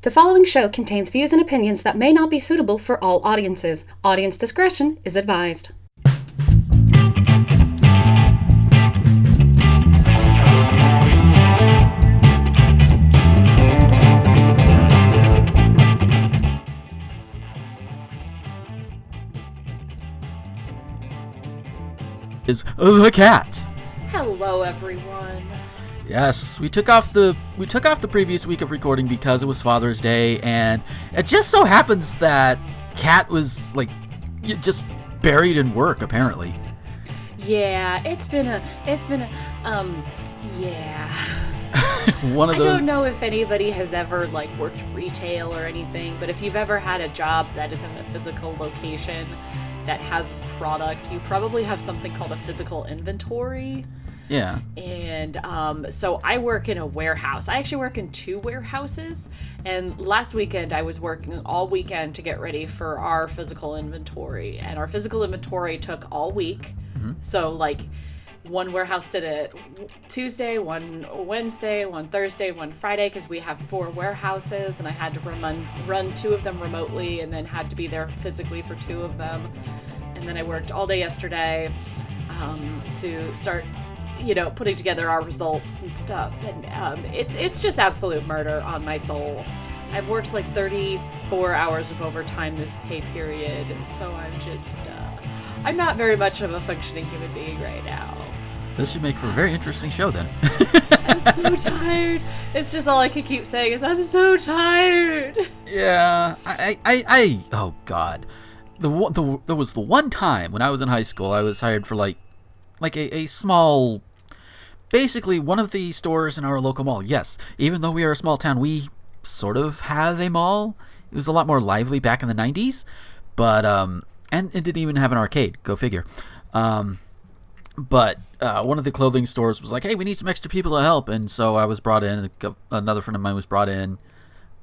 The following show contains views and opinions that may not be suitable for all audiences. Audience discretion is advised. Is the cat. Hello, everyone. Yes, we took off the previous week of recording because it was Father's Day, and it just so happens that Cat was just buried in work apparently. Yeah, it's been a One of those. I don't know if anybody has ever worked retail or anything, but if you've ever had a job that is in a physical location that has product, you probably have something called a physical inventory. Yeah. And so I work in a warehouse. I actually work in 2 warehouses. And last weekend I was working all weekend to get ready for our physical inventory. And our physical inventory took all week. Mm-hmm. So one warehouse did it Tuesday, one Wednesday, one Thursday, one Friday, because we have 4 warehouses, and I had to run 2 of them remotely and then had to be there physically for 2 of them. And then I worked all day yesterday to start putting together our results and stuff, and it's just absolute murder on my soul. I've worked 34 hours of overtime this pay period, so I'm not very much of a functioning human being right now. This should make for a very interesting show then. I'm so tired. It's just all I can keep saying is I'm so tired. Yeah, I oh god, there was the one time when I was in high school I was hired for a small, basically one of the stores in our local mall. Yes, even though we are a small town, we sort of have a mall. It was a lot more lively back in the 90s, but and it didn't even have an arcade. Go figure. But one of the clothing stores was like, hey, we need some extra people to help, and so I was brought in. Another friend of mine was brought in,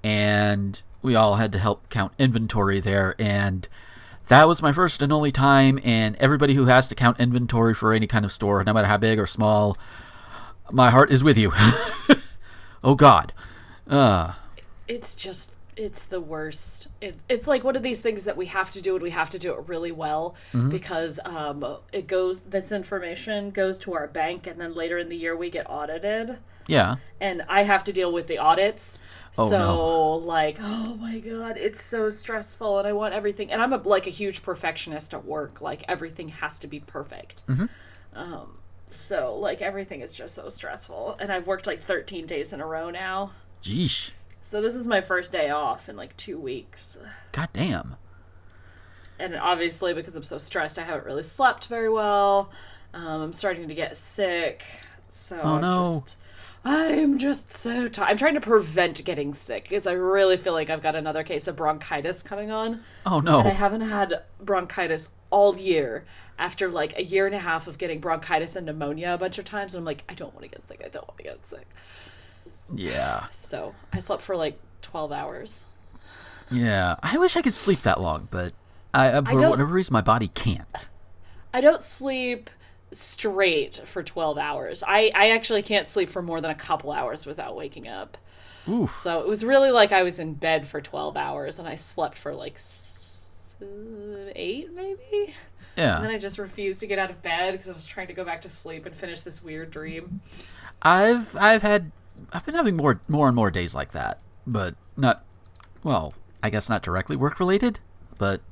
and we all had to help count inventory there, and that was my first and only time, and everybody who has to count inventory for any kind of store, no matter how big or small, my heart is with you. Oh, God. It's the worst. It's like one of these things that we have to do, and we have to do it really well, mm-hmm. because this information goes to our bank, and then later in the year we get audited. Yeah. And I have to deal with the audits. Oh, so, no. Oh my God, it's so stressful, and I want everything. And I'm a huge perfectionist at work. Everything has to be perfect. Mm-hmm. So, everything is just so stressful. And I've worked, 13 days in a row now. Jeesh. So this is my first day off in, 2 weeks. God damn. And obviously, because I'm so stressed, I haven't really slept very well. I'm starting to get sick. So I'm just so tired. I'm trying to prevent getting sick because I really feel like I've got another case of bronchitis coming on. Oh, no. And I haven't had bronchitis all year after, a year and a half of getting bronchitis and pneumonia a bunch of times. And I'm I don't want to get sick. I don't want to get sick. Yeah. So I slept for 12 hours. Yeah. I wish I could sleep that long, but for whatever reason, my body can't. I don't sleep straight for 12 hours. I actually can't sleep for more than a couple hours without waking up. Oof. So it was really I was in bed for 12 hours and I slept for 8 maybe. Yeah. And then I just refused to get out of bed because I was trying to go back to sleep and finish this weird dream. I've been having more and more days like that, but not, well, I guess not directly work related, but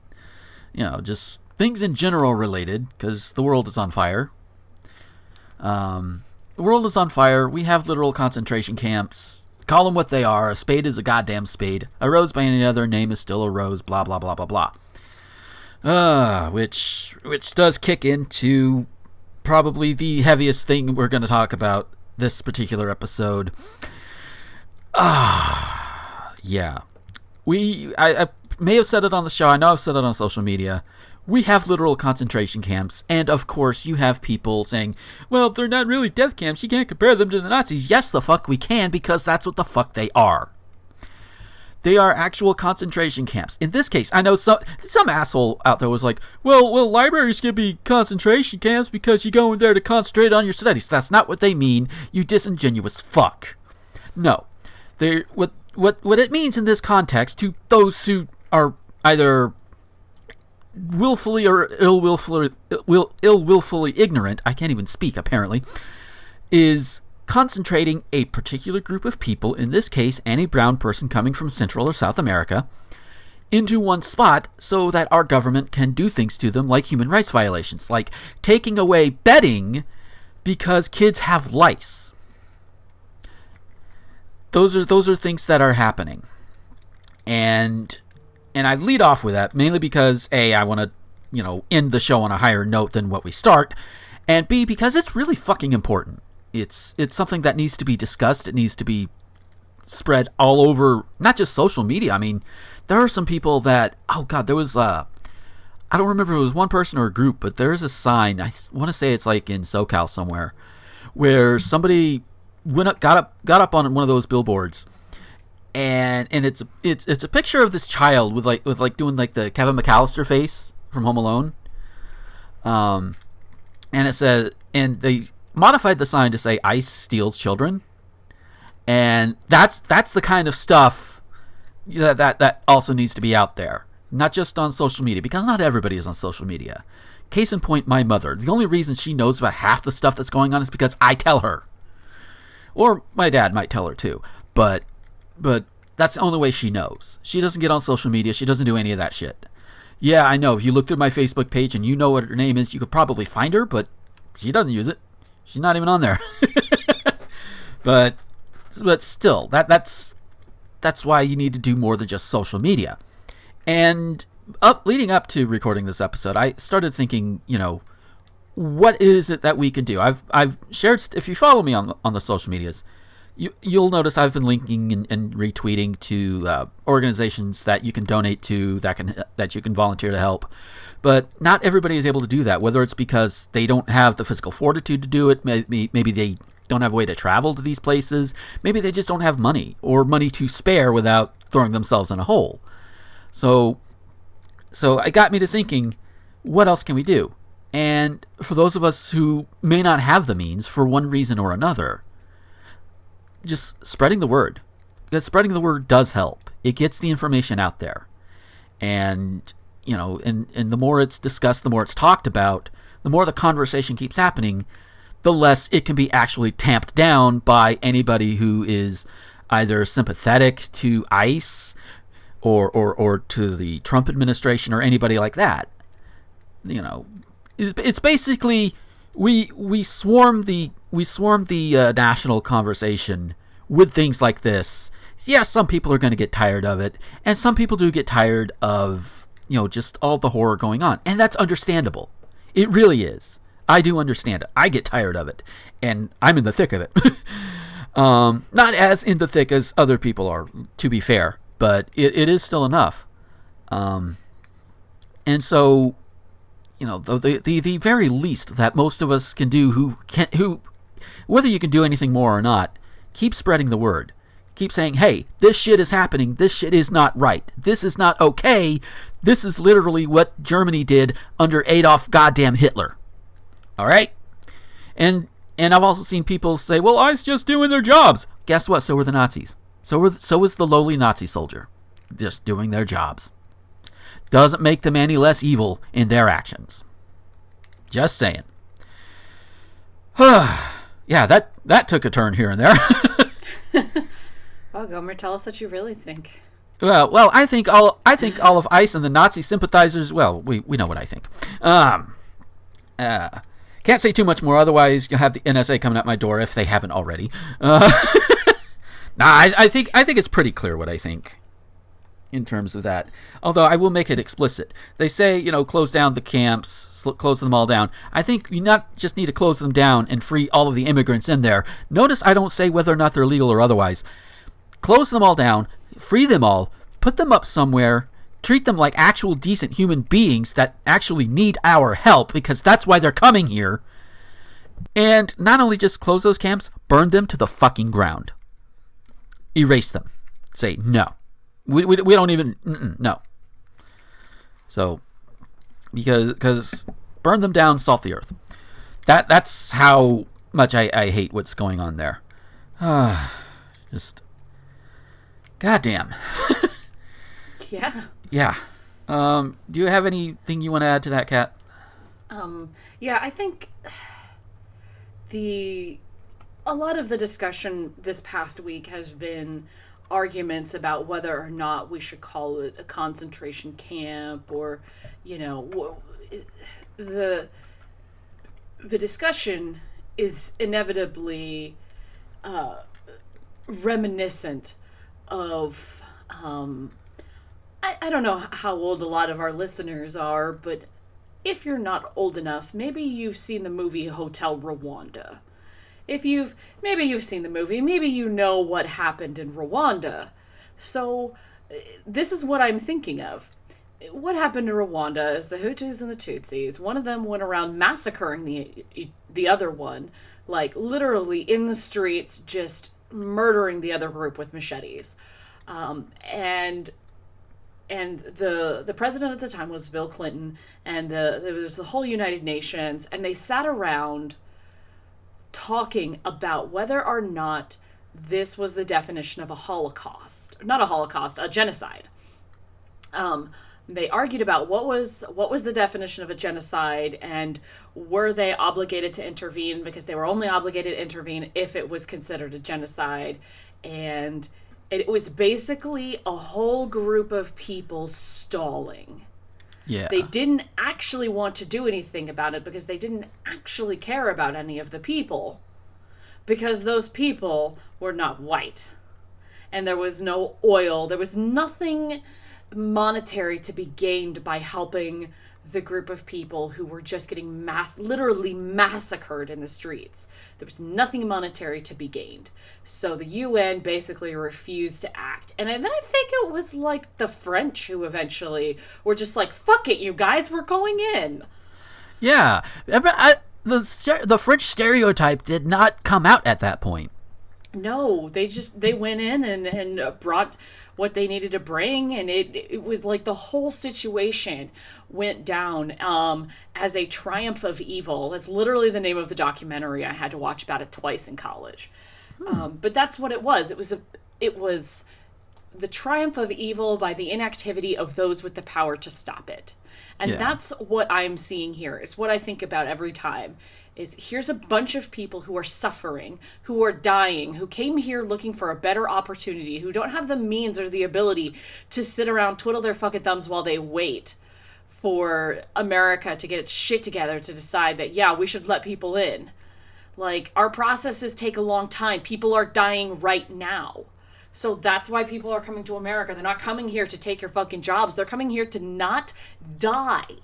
just things in general related, because the world is on fire. The world is on fire. We have literal concentration camps. Call them what they are. A spade is a goddamn spade. A rose by any other name is still a rose. Blah blah blah blah blah. Which does kick into probably the heaviest thing we're going to talk about this particular episode. Yeah. I may have said it on the show. I know I've said it on social media. We have literal concentration camps, and of course you have people saying, well, they're not really death camps, you can't compare them to the Nazis. Yes, the fuck we can, because that's what the fuck they are. They are actual concentration camps. In this case, I know some asshole out there was like, well, libraries can be concentration camps because you go in there to concentrate on your studies. That's not what they mean, you disingenuous fuck. No. What what it means in this context to those who are either willfully or ill-willfully ignorant, I can't even speak apparently, is concentrating a particular group of people, in this case any brown person coming from Central or South America, into one spot so that our government can do things to them like human rights violations, like taking away bedding because kids have lice. Those are things that are happening. And I lead off with that mainly because A, I want to, end the show on a higher note than what we start, and B, because it's really fucking important. It's something that needs to be discussed. It needs to be spread all over, not just social media. I mean, there are some people that, oh God, there was, I don't remember if it was one person or a group, but there's a sign, I want to say it's like in SoCal somewhere, where somebody got up on one of those billboards, and it's a picture of this child with doing like the Kevin McAllister face from Home Alone. And it says, and they modified the sign to say ICE steals children. And that's the kind of stuff that also needs to be out there. Not just on social media, because not everybody is on social media. Case in point, my mother. The only reason she knows about half the stuff that's going on is because I tell her. Or my dad might tell her too. But that's the only way she knows. She doesn't get on social media. She doesn't do any of that shit. Yeah, I know. If you look through my Facebook page and you know what her name is, you could probably find her, but she doesn't use it. She's not even on there. But still, that's why you need to do more than just social media. And leading up to recording this episode, I started thinking, what is it that we can do? I've shared, if you follow me on the social medias, you'll notice I've been linking and retweeting to organizations that you can donate to, that you can volunteer to help. But not everybody is able to do that, whether it's because they don't have the physical fortitude to do it, maybe they don't have a way to travel to these places, maybe they just don't have money or money to spare without throwing themselves in a hole. So it got me to thinking, what else can we do? And for those of us who may not have the means for one reason or another, just spreading the word. Because spreading the word does help. It gets the information out there. And, and the more it's discussed, the more it's talked about, the more the conversation keeps happening, the less it can be actually tamped down by anybody who is either sympathetic to ICE or to the Trump administration or anybody like that. It's basically we swarm the national conversation with things like this. Yes, some people are going to get tired of it, and some people do get tired of just all the horror going on, and that's understandable. It really is. I do understand it. I get tired of it, and I'm in the thick of it. Not as in the thick as other people are, to be fair, but it is still enough. And so, the very least that most of us can do, who whether you can do anything more or not, keep spreading the word. Keep saying, hey, this shit is happening. This shit is not right. This is not okay. This is literally what Germany did under Adolf goddamn Hitler. All right? And I've also seen people say, well, ICE just doing their jobs. Guess what? So were the Nazis. So was the lowly Nazi soldier. Just doing their jobs. Doesn't make them any less evil in their actions. Just saying. Yeah, that took a turn here and there. Oh, Gomer, tell us what you really think. Well, I think all of ICE and the Nazi sympathizers. Well, we know what I think. Can't say too much more, otherwise you'll have the NSA coming at my door if they haven't already. I think it's pretty clear what I think in terms of that. Although I will make it explicit. They say, close down the camps, close them all down. I think you not just need to close them down and free all of the immigrants in there. Notice I don't say whether or not they're legal or otherwise. Close them all down, free them all, put them up somewhere, treat them like actual decent human beings that actually need our help, because that's why they're coming here. And not only just close those camps, burn them to the fucking ground. Erase them. Say, no. We don't even, no. So, because burn them down, salt the earth. That's how much I hate what's going on there. Goddamn. Yeah. Yeah. Do you have anything you want to add to that, Kat? Yeah, I think a lot of the discussion this past week has been arguments about whether or not we should call it a concentration camp, or, the discussion is inevitably reminiscent of I don't know how old a lot of our listeners are, but if you're not old enough, maybe you've seen the movie Hotel Rwanda. Maybe you've seen the movie, maybe you know what happened in Rwanda. So this is what I'm thinking of. What happened in Rwanda is the Hutus and the Tutsis, one of them went around massacring the other one, like literally in the streets, just murdering the other group with machetes. And the president at the time was Bill Clinton, and there was the whole United Nations, and they sat around talking about whether or not this was the definition of a Holocaust. Not a Holocaust, a genocide. They argued about what was the definition of a genocide, and were they obligated to intervene, because they were only obligated to intervene if it was considered a genocide. And it was basically a whole group of people stalling. Yeah. They didn't actually want to do anything about it because they didn't actually care about any of the people, because those people were not white. And there was no oil. There was nothing monetary to be gained by helping the group of people who were just getting literally massacred in the streets. There was nothing monetary to be gained. So the UN basically refused to act. And then I think it was like the French who eventually were just like, fuck it, you guys, we're going in. Yeah. The French stereotype did not come out at that point. No, they went in and brought what they needed to bring, and it was like the whole situation went down as a triumph of evil. That's literally the name of the documentary. I had to watch about it twice in college. But that's what it was. It was the triumph of evil by the inactivity of those with the power to stop it. And that's what I'm seeing here. Is what I think about every time. Is here's a bunch of people who are suffering, who are dying, who came here looking for a better opportunity, who don't have the means or the ability to sit around, twiddle their fucking thumbs while they wait for America to get its shit together to decide that, yeah, we should let people in. Like, our processes take a long time. People are dying right now. So that's why people are coming to America. They're not coming here to take your fucking jobs. They're coming here to not die.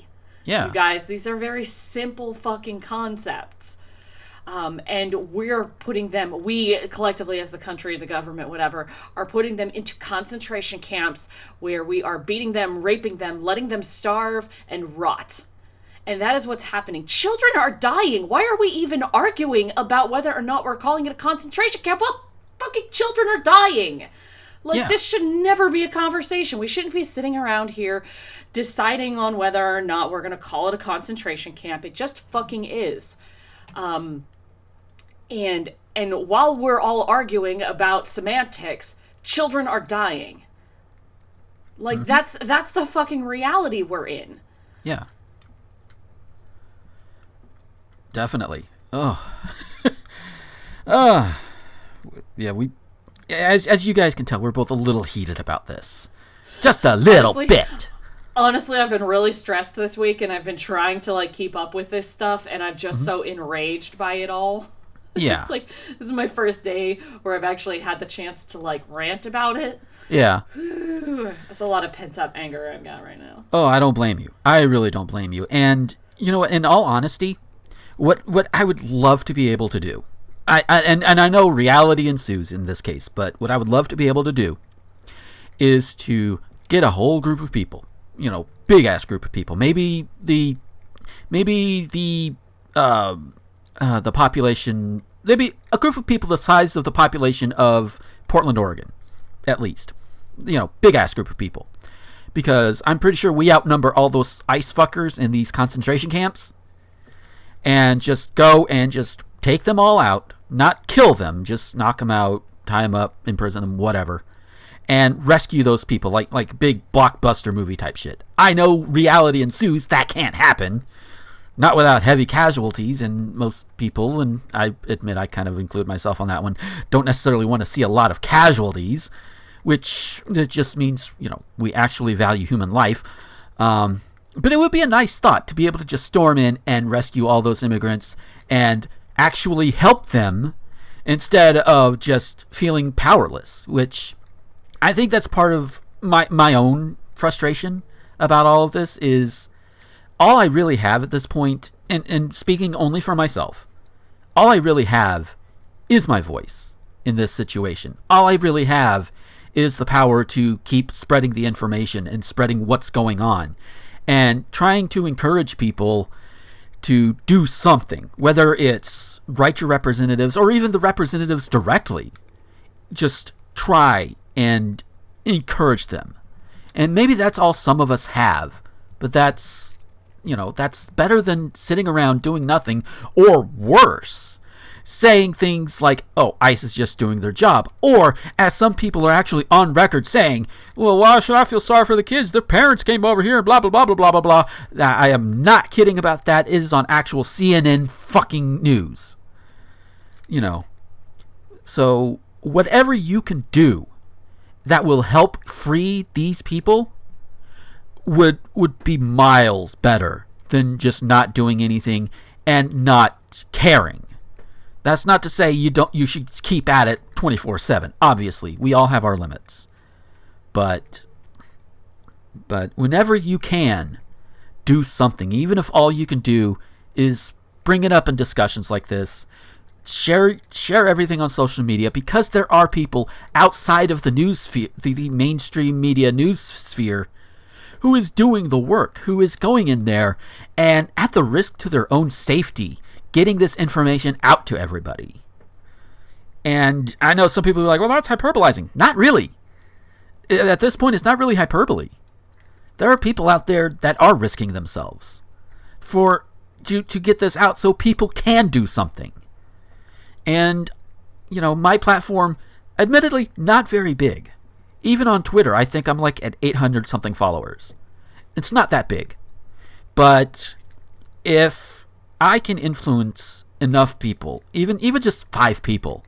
Yeah. You guys, these are very simple fucking concepts. And we collectively as the country, the government, whatever, are putting them into concentration camps where we are beating them, raping them, letting them starve and rot. And that is what's happening. Children are dying. Why are we even arguing about whether or not we're calling it a concentration camp? Well, fucking children are dying. This should never be a conversation. We shouldn't be sitting around here deciding on whether or not we're going to call it a concentration camp. It just fucking is. And while we're all arguing about semantics, children are dying. That's the fucking reality we're in. Yeah. Definitely. Oh. Yeah, as you guys can tell, we're both a little heated about this. Just a little bit. Honestly, I've been really stressed this week, and I've been trying to keep up with this stuff, and I'm just so enraged by it all. Yeah. This is my first day where I've actually had the chance to rant about it. Yeah. That's a lot of pent up anger I've got right now. Oh, I don't blame you. I really don't blame you. And you know what? In all honesty, what I would love to be able to do, and I know reality ensues in this case, but what I would love to be able to do is to get a whole group of people, big ass group of people, maybe the population, maybe a group of people the size of the population of Portland, Oregon, at least, big ass group of people, because I'm pretty sure we outnumber all those ICE fuckers in these concentration camps, and just go and just take them all out. Not kill them, just knock them out, tie them up, imprison them, whatever, and rescue those people, like big blockbuster movie type shit. I know reality ensues. That can't happen. Not without heavy casualties, and most people, and I admit I kind of include myself on that one, don't necessarily want to see a lot of casualties, which it just means, we actually value human life. But it would be a nice thought to be able to just storm in and rescue all those immigrants and actually help them instead of just feeling powerless, which I think that's part of my own frustration about all of this is all I really have at this point, and speaking only for myself, all I really have is my voice in this situation. All I really have is the power to keep spreading the information and spreading what's going on and trying to encourage people to do something, whether it's write your representatives or even the representatives directly. Just try and encourage them. And maybe that's all some of us have, but that's better than sitting around doing nothing, or worse, saying things like, oh, ICE is just doing their job. Or, as some people are actually on record saying, well, why should I feel sorry for the kids? Their parents came over here and blah, blah, blah, blah, blah, blah, blah. I am not kidding about that. It is on actual CNN fucking news. So, whatever you can do that will help free these people would be miles better than just not doing anything and not caring. That's not to say you should keep at it 24/7. Obviously, we all have our limits. But whenever you can, do something, even if all you can do is bring it up in discussions like this. Share everything on social media, because there are people outside of the news sphere, the mainstream media news sphere, who is doing the work, who is going in there and at the risk to their own safety, getting this information out to everybody. And I know some people are like, well, that's hyperbolizing. Not really. At this point, it's not really hyperbole. There are people out there that are risking themselves to get this out so people can do something. And, my platform, admittedly, not very big. Even on Twitter, I think I'm like at 800 something followers. It's not that big. But if I can influence enough people, even just 5 people,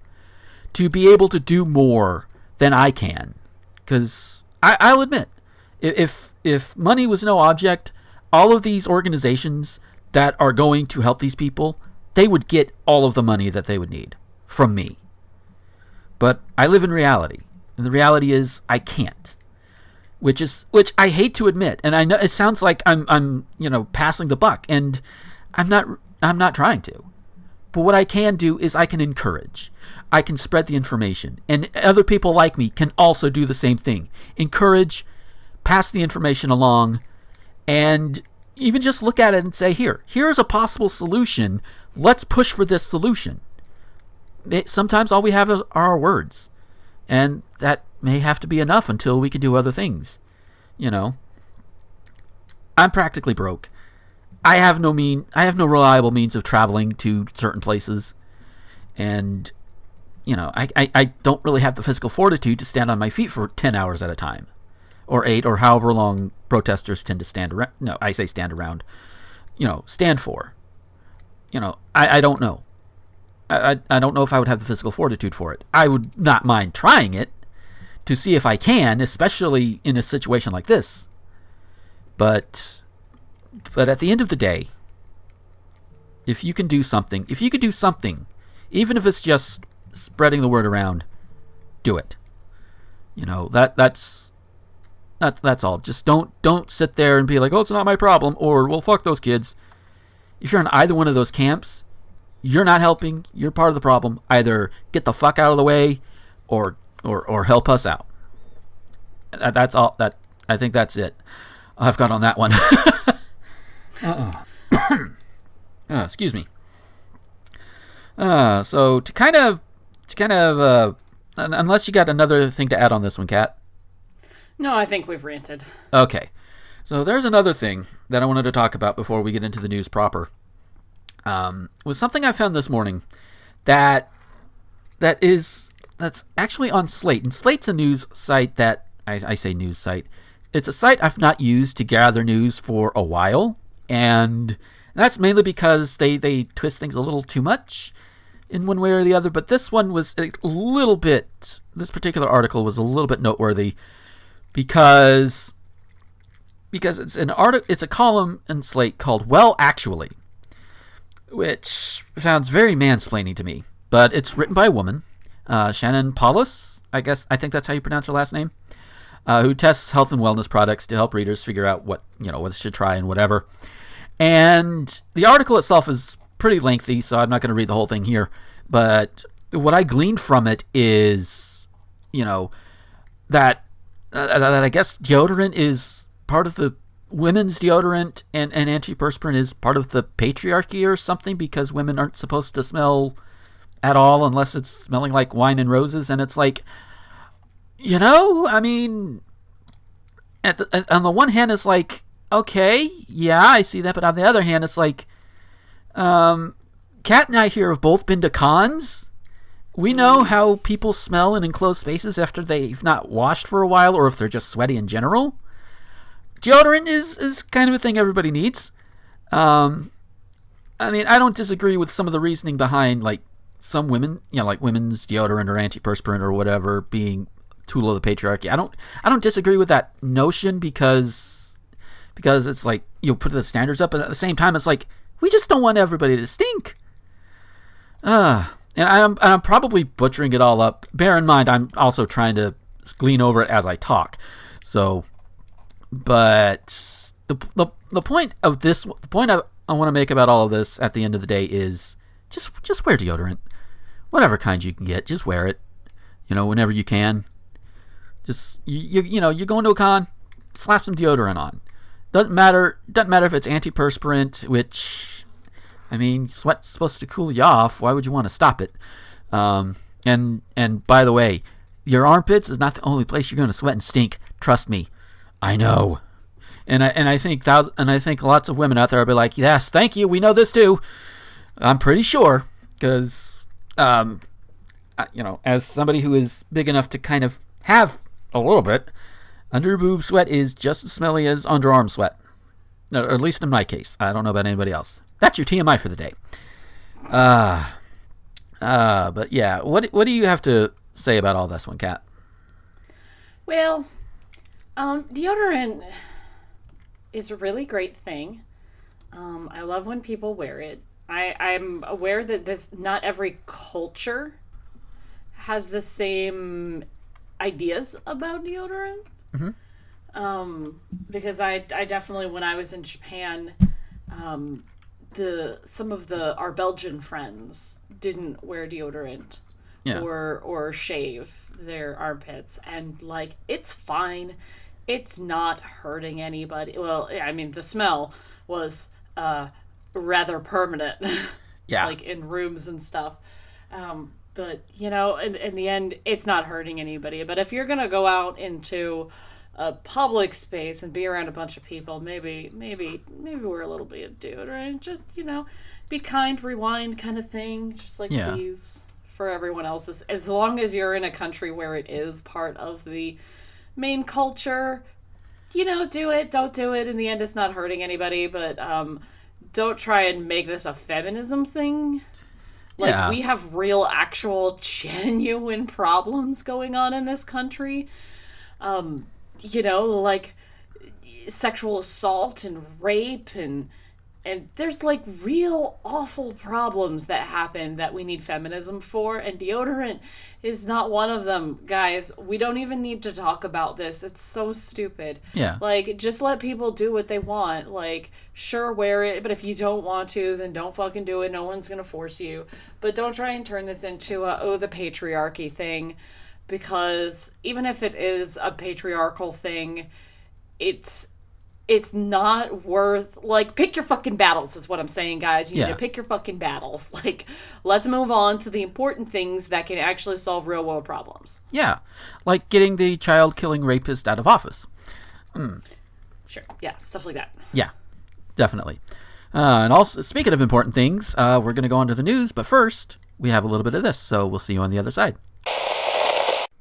to be able to do more than I can, because I'll admit, if money was no object, all of these organizations that are going to help these people, they would get all of the money that they would need from me. But I live in reality. And the reality is I can't, which I hate to admit. And I know it sounds like I'm passing the buck, and I'm not trying to. But what I can do is I can encourage. I can spread the information, and other people like me can also do the same thing. Encourage, pass the information along, and even just look at it and say, here's a possible solution. Let's push for this solution. Sometimes all we have are our words. And that may have to be enough until we can do other things. I'm practically broke. I have no reliable means of traveling to certain places. And, I don't really have the physical fortitude to stand on my feet for 10 hours at a time. Or 8, or however long protesters tend to stand around. No, I say stand around. Stand for. I don't know. I don't know if I would have the physical fortitude for it. I would not mind trying it to see if I can, especially in a situation like this. But at the end of the day, if you can do something, even if it's just spreading the word around, do it. That's all. Just don't sit there and be like, oh, it's not my problem, or well, fuck those kids. If you're in either one of those camps, you're not helping. You're part of the problem. Either get the fuck out of the way, or help us out. That's all. I think that's it. I've got on that one. Excuse me. So to kind of, unless you got another thing to add on this one, Kat. No, I think we've ranted. Okay. So there's another thing that I wanted to talk about before we get into the news proper. Was something I found this morning that is that's actually on Slate. And Slate's a news site that, I say news site, it's a site I've not used to gather news for a while. And that's mainly because they twist things a little too much in one way or the other. But this one was a little bit, this particular article was a little bit noteworthy because it's it's a column in Slate called Well Actually, which sounds very mansplaining to me, but it's written by a woman, Shannon Paulus, I think that's how you pronounce her last name, who tests health and wellness products to help readers figure out what they should try and whatever. And the article itself is pretty lengthy, so I'm not going to read the whole thing here, but what I gleaned from it is, that I guess deodorant is part of the women's deodorant and antiperspirant is part of the patriarchy or something, because women aren't supposed to smell at all unless it's smelling like wine and roses. And it's like, I mean, on the one hand, it's like, okay, yeah, I see that. But on the other hand, it's like, Kat and I here have both been to cons. We know how people smell in enclosed spaces after they've not washed for a while, or if they're just sweaty in general. Deodorant is kind of a thing everybody needs. I mean, I don't disagree with some of the reasoning behind, like, some women, like women's deodorant or antiperspirant or whatever being tool of the patriarchy. I don't disagree with that notion because it's like, put the standards up, and at the same time, it's like, we just don't want everybody to stink. And I'm probably butchering it all up. Bear in mind, I'm also trying to glean over it as I talk. So, but the point of this, the point I want to make about all of this at the end of the day is just wear deodorant, whatever kind you can get. Just wear it, whenever you can. Just you're going to a con, slap some deodorant on. Doesn't matter if it's antiperspirant, which, I mean, sweat's supposed to cool you off. Why would you want to stop it? And by the way, your armpits is not the only place you're going to sweat and stink. Trust me, I know. And I think lots of women out there will be like, yes, thank you, we know this too. I'm pretty sure, because as somebody who is big enough to kind of have a little bit, under boob sweat is just as smelly as underarm sweat, or at least in my case. I don't know about anybody else. That's your TMI for the day. But yeah, what do you have to say about all this one, Kat? Well, deodorant is a really great thing. I love when people wear it. I'm aware that not every culture has the same ideas about deodorant. Mm-hmm. Because I definitely, when I was in Japan, some of our Belgian friends didn't wear deodorant, or shave their armpits, and like, it's fine. It's not hurting anybody. Well, I mean, the smell was rather permanent. Yeah. Like in rooms and stuff. But, in the end, it's not hurting anybody. But if you're going to go out into a public space and be around a bunch of people, maybe wear a little bit of deodorant. Just, be kind, rewind kind of thing. Just like, please, for everyone else. As long as you're in a country where it is part of the main culture, do it, don't do it. In the end, it's not hurting anybody, but don't try and make this a feminism thing. Like, we have real, actual, genuine problems going on in this country. Like sexual assault and rape, and there's like real awful problems that happen that we need feminism for, and deodorant is not one of them, guys. We don't even need to talk about this. It's so stupid. Yeah. Like, just let people do what they want. Like, sure, wear it, but if you don't want to, then don't fucking do it. No one's gonna force you. But don't try and turn this into the patriarchy thing, because even if it is a patriarchal thing, it's not worth, like, pick your fucking battles is what I'm saying, guys. You need to pick your fucking battles. Like, let's move on to the important things that can actually solve real world problems. Yeah. Like getting the child killing rapist out of office. Sure. Yeah. Stuff like that. Yeah. Definitely. And also, speaking of important things, we're going to go on to the news, but first, we have a little bit of this, so we'll see you on the other side.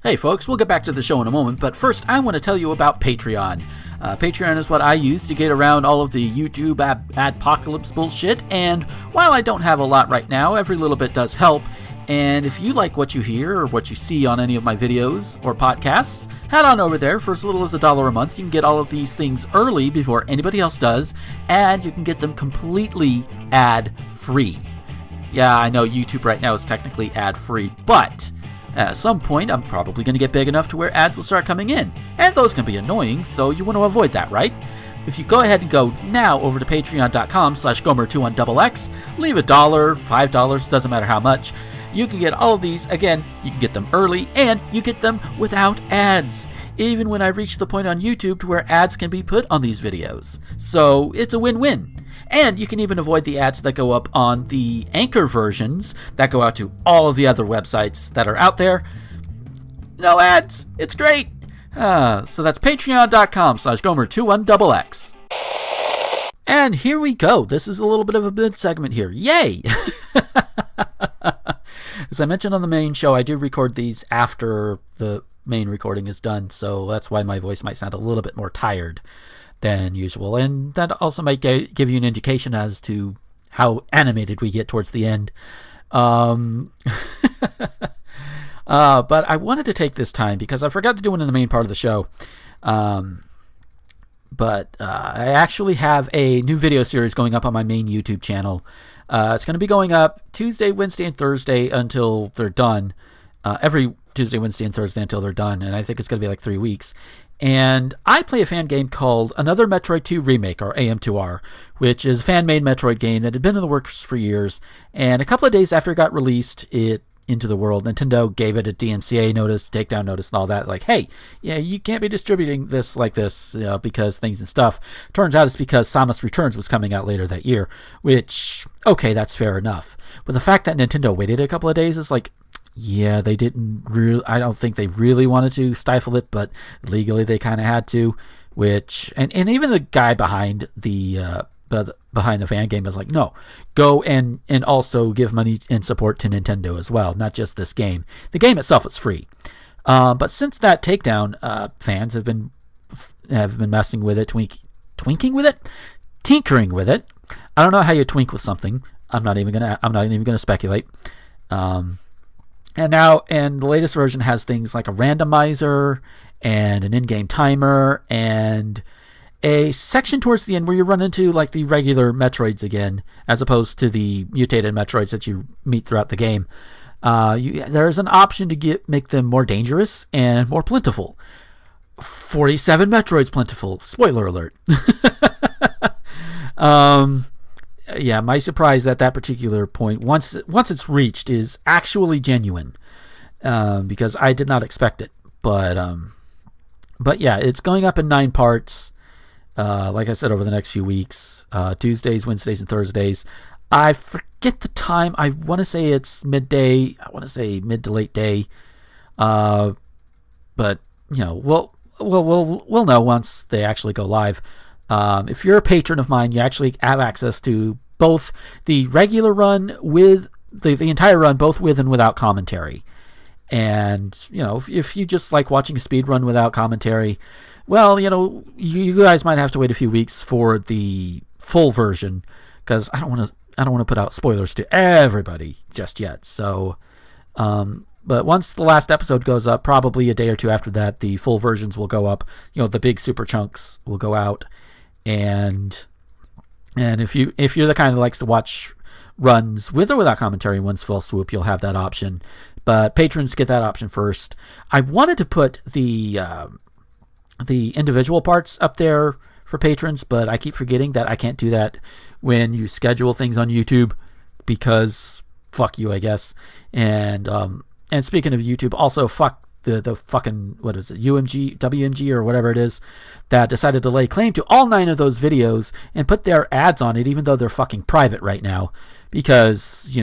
Hey folks, we'll get back to the show in a moment, but first I want to tell you about Patreon. Patreon is what I use to get around all of the YouTube adpocalypse bullshit, and while I don't have a lot right now, every little bit does help. And if you like what you hear or what you see on any of my videos or podcasts, head on over there. For as little as $1 a month, you can get all of these things early before anybody else does, and you can get them completely ad-free. Yeah, I know YouTube right now is technically ad-free, but at some point, I'm probably going to get big enough to where ads will start coming in, and those can be annoying, so you want to avoid that, right? If you go ahead and go now over to patreon.com/gomer21xx, leave $1, $5, doesn't matter how much, you can get all of these. Again, you can get them early, and you get them without ads, even when I reach the point on YouTube to where ads can be put on these videos. So it's a win-win. And you can even avoid the ads that go up on the Anchor versions that go out to all of the other websites that are out there. No ads. It's great. So that's patreon.com/gomer21xx. And here we go. This is a little bit of a mid segment here. Yay! As I mentioned on the main show, I do record these after the main recording is done, so that's why my voice might sound a little bit more tired than usual, and that also might give you an indication as to how animated we get towards the end. But I wanted to take this time because I forgot to do it in the main part of the show. But I actually have a new video series going up on my main YouTube channel. It's going to be going up Tuesday, Wednesday, and Thursday until they're done. Every Tuesday, Wednesday, and Thursday until they're done, and I think it's going to be like 3 weeks. And I play a fan game called Another Metroid 2 Remake, or AM2R, which is a fan-made Metroid game that had been in the works for years. And a couple of days after it got released into the world, Nintendo gave it a DMCA notice, takedown notice, and all that. Like, hey, yeah, you can't be distributing this like this, because things and stuff. Turns out it's because Samus Returns was coming out later that year, which, okay, that's fair enough. But the fact that Nintendo waited a couple of days is like, yeah, they didn't really, I don't think they really wanted to stifle it, but legally they kind of had to, which, and even the guy behind the fan game is like, no, go and also give money and support to Nintendo as well, not just this game. The game itself is free. But since that takedown, fans have been messing with it, tinkering with it. I don't know how you twink with something. I'm not even gonna speculate. And the latest version has things like a randomizer and an in-game timer and a section towards the end where you run into like the regular Metroids again, as opposed to the mutated Metroids that you meet throughout the game. There's an option to make them more dangerous and more plentiful. 47 Metroids plentiful. Spoiler alert. Yeah, my surprise at that particular point, once it's reached, is actually genuine, because I did not expect it. But yeah, it's going up in 9 parts. Like I said, over the next few weeks, Tuesdays, Wednesdays, and Thursdays. I forget the time. I want to say it's midday. I want to say mid to late day. But we'll know once they actually go live. If you're a patron of mine, you actually have access to both the regular run with the entire run, both with and without commentary. And, if you just like watching a speed run without commentary, well, you guys might have to wait a few weeks for the full version, because I don't want to put out spoilers to everybody just yet. So, but once the last episode goes up, probably a day or two after that, the full versions will go up. The big super chunks will go out. And if you're the kind that likes to watch runs with or without commentary in one fell swoop, you'll have that option. But patrons get that option first. I wanted to put the individual parts up there for patrons, but I keep forgetting that I can't do that when you schedule things on YouTube, because fuck you, I guess. And speaking of YouTube, also fuck the fucking, what is it, WMG or whatever it is, that decided to lay claim to all 9 of those videos and put their ads on it, even though they're fucking private right now, because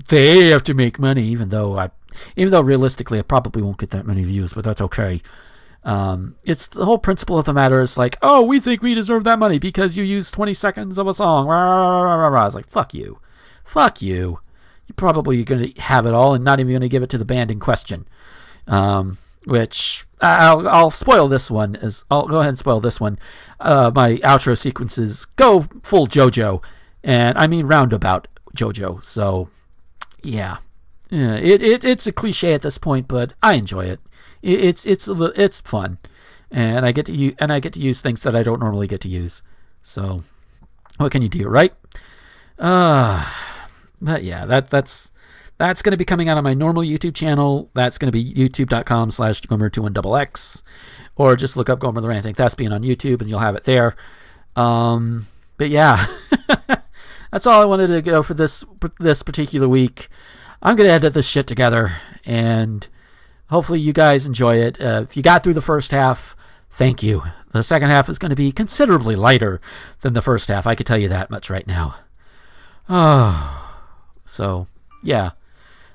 they have to make money, even though realistically I probably won't get that many views, but that's okay. It's the whole principle of the matter is like, oh, we think we deserve that money because you used 20 seconds of a song. It's like, fuck you. You're probably going to have it all and not even going to give it to the band in question. which I'll spoil this one. I'll go ahead and spoil this one. My outro sequences go full JoJo, and I mean roundabout JoJo. So, yeah, it's a cliche at this point, but I enjoy it. It's fun, and I get to use things that I don't normally get to use. So, what can you do, right? But yeah, that's going to be coming out on my normal YouTube channel. That's going to be youtube.com/Gomer21XX, or just look up Gomer the Ranting Thespian on YouTube and you'll have it there. But yeah, that's all I wanted to go for this particular week. I'm going to edit this shit together, and hopefully you guys enjoy it. If you got through the first half, thank you. The second half is going to be considerably lighter than the first half. I can tell you that much right now. So, yeah.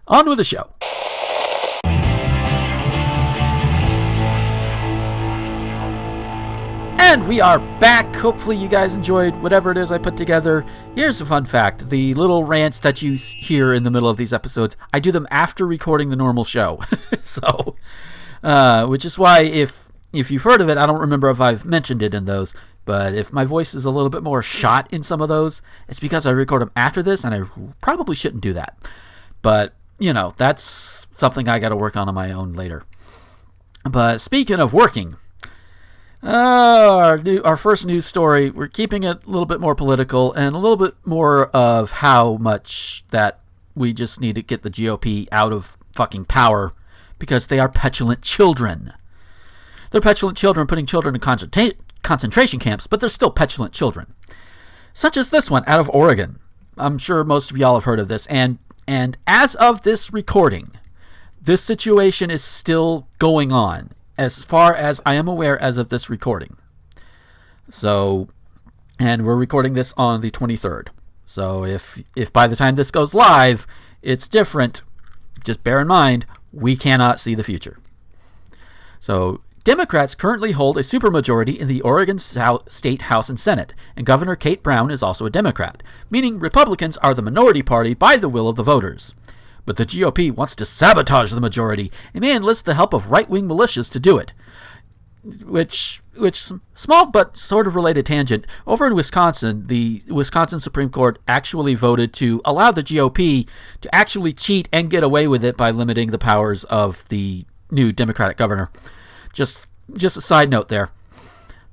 On with the show. And we are back. Hopefully you guys enjoyed whatever it is I put together. Here's a fun fact. The little rants that you hear in the middle of these episodes, I do them after recording the normal show. So, which is why if you've heard of it, I don't remember if I've mentioned it in those. But if my voice is a little bit more shot in some of those, it's because I record them after this, and I probably shouldn't do that. But, that's something I got to work on my own later. But speaking of working, our first news story, we're keeping it a little bit more political and a little bit more of how much that we just need to get the GOP out of fucking power because they are petulant children. They're petulant children putting children in concentration camps, but they're still petulant children. Such as this one out of Oregon. I'm sure most of y'all have heard of this. And as of this recording, this situation is still going on, as far as I am aware as of this recording. So, and we're recording this on the 23rd. So if by the time this goes live, it's different, just bear in mind, we cannot see the future. So, Democrats currently hold a supermajority in the Oregon State House and Senate, and Governor Kate Brown is also a Democrat, meaning Republicans are the minority party by the will of the voters. But the GOP wants to sabotage the majority and may enlist the help of right-wing militias to do it. Which small but sort of related tangent, over in Wisconsin, the Wisconsin Supreme Court actually voted to allow the GOP to actually cheat and get away with it by limiting the powers of the new Democratic governor. Just a side note there.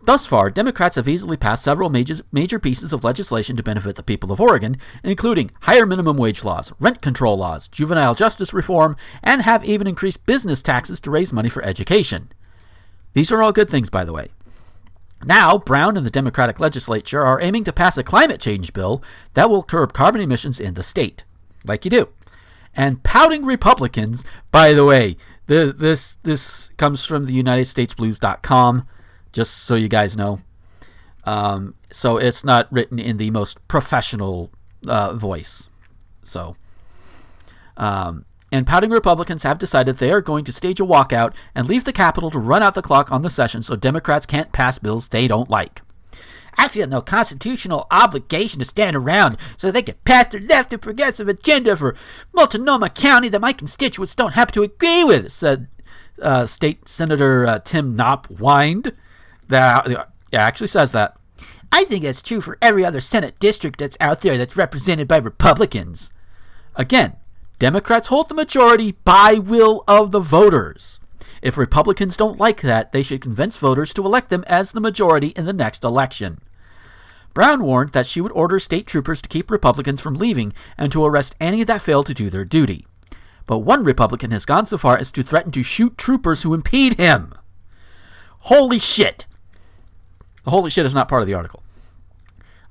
Thus far, Democrats have easily passed several major pieces of legislation to benefit the people of Oregon, including higher minimum wage laws, rent control laws, juvenile justice reform, and have even increased business taxes to raise money for education. These are all good things, by the way. Now, Brown and the Democratic legislature are aiming to pass a climate change bill that will curb carbon emissions in the state. Like you do. And pouting Republicans, by the way, this comes from the UnitedStatesBlues.com, just so you guys know. So it's not written in the most professional voice. So, and pouting Republicans have decided they are going to stage a walkout and leave the Capitol to run out the clock on the session so Democrats can't pass bills they don't like. I feel no constitutional obligation to stand around so they can pass their left and progressive agenda for Multnomah County that my constituents don't happen to agree with, said State Senator Tim Knopp whined. That actually says that. I think that's true for every other Senate district that's out there that's represented by Republicans. Again, Democrats hold the majority by will of the voters. If Republicans don't like that, they should convince voters to elect them as the majority in the next election. Brown warned that she would order state troopers to keep Republicans from leaving and to arrest any that failed to do their duty. But one Republican has gone so far as to threaten to shoot troopers who impede him. Holy shit! The holy shit is not part of the article.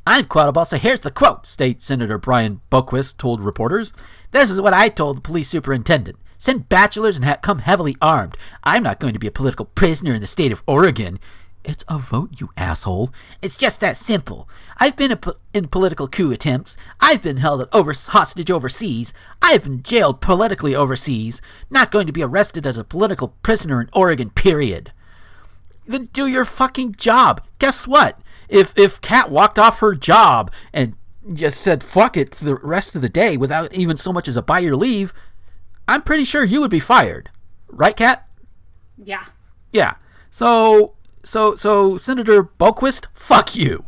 I'm quotable, so here's the quote, State Senator Brian Boquist told reporters. This is what I told the police superintendent. Send bachelors and come heavily armed. I'm not going to be a political prisoner in the state of Oregon. It's a vote, you asshole. It's just that simple. I've been in political coup attempts. I've been held hostage overseas. I've been jailed politically overseas. Not going to be arrested as a political prisoner in Oregon, period. Then do your fucking job. Guess what? If Kat walked off her job and just said fuck it the rest of the day without even so much as a buy your leave, I'm pretty sure you would be fired. Right, Kat? Yeah. Yeah. So Senator Boquist, fuck you.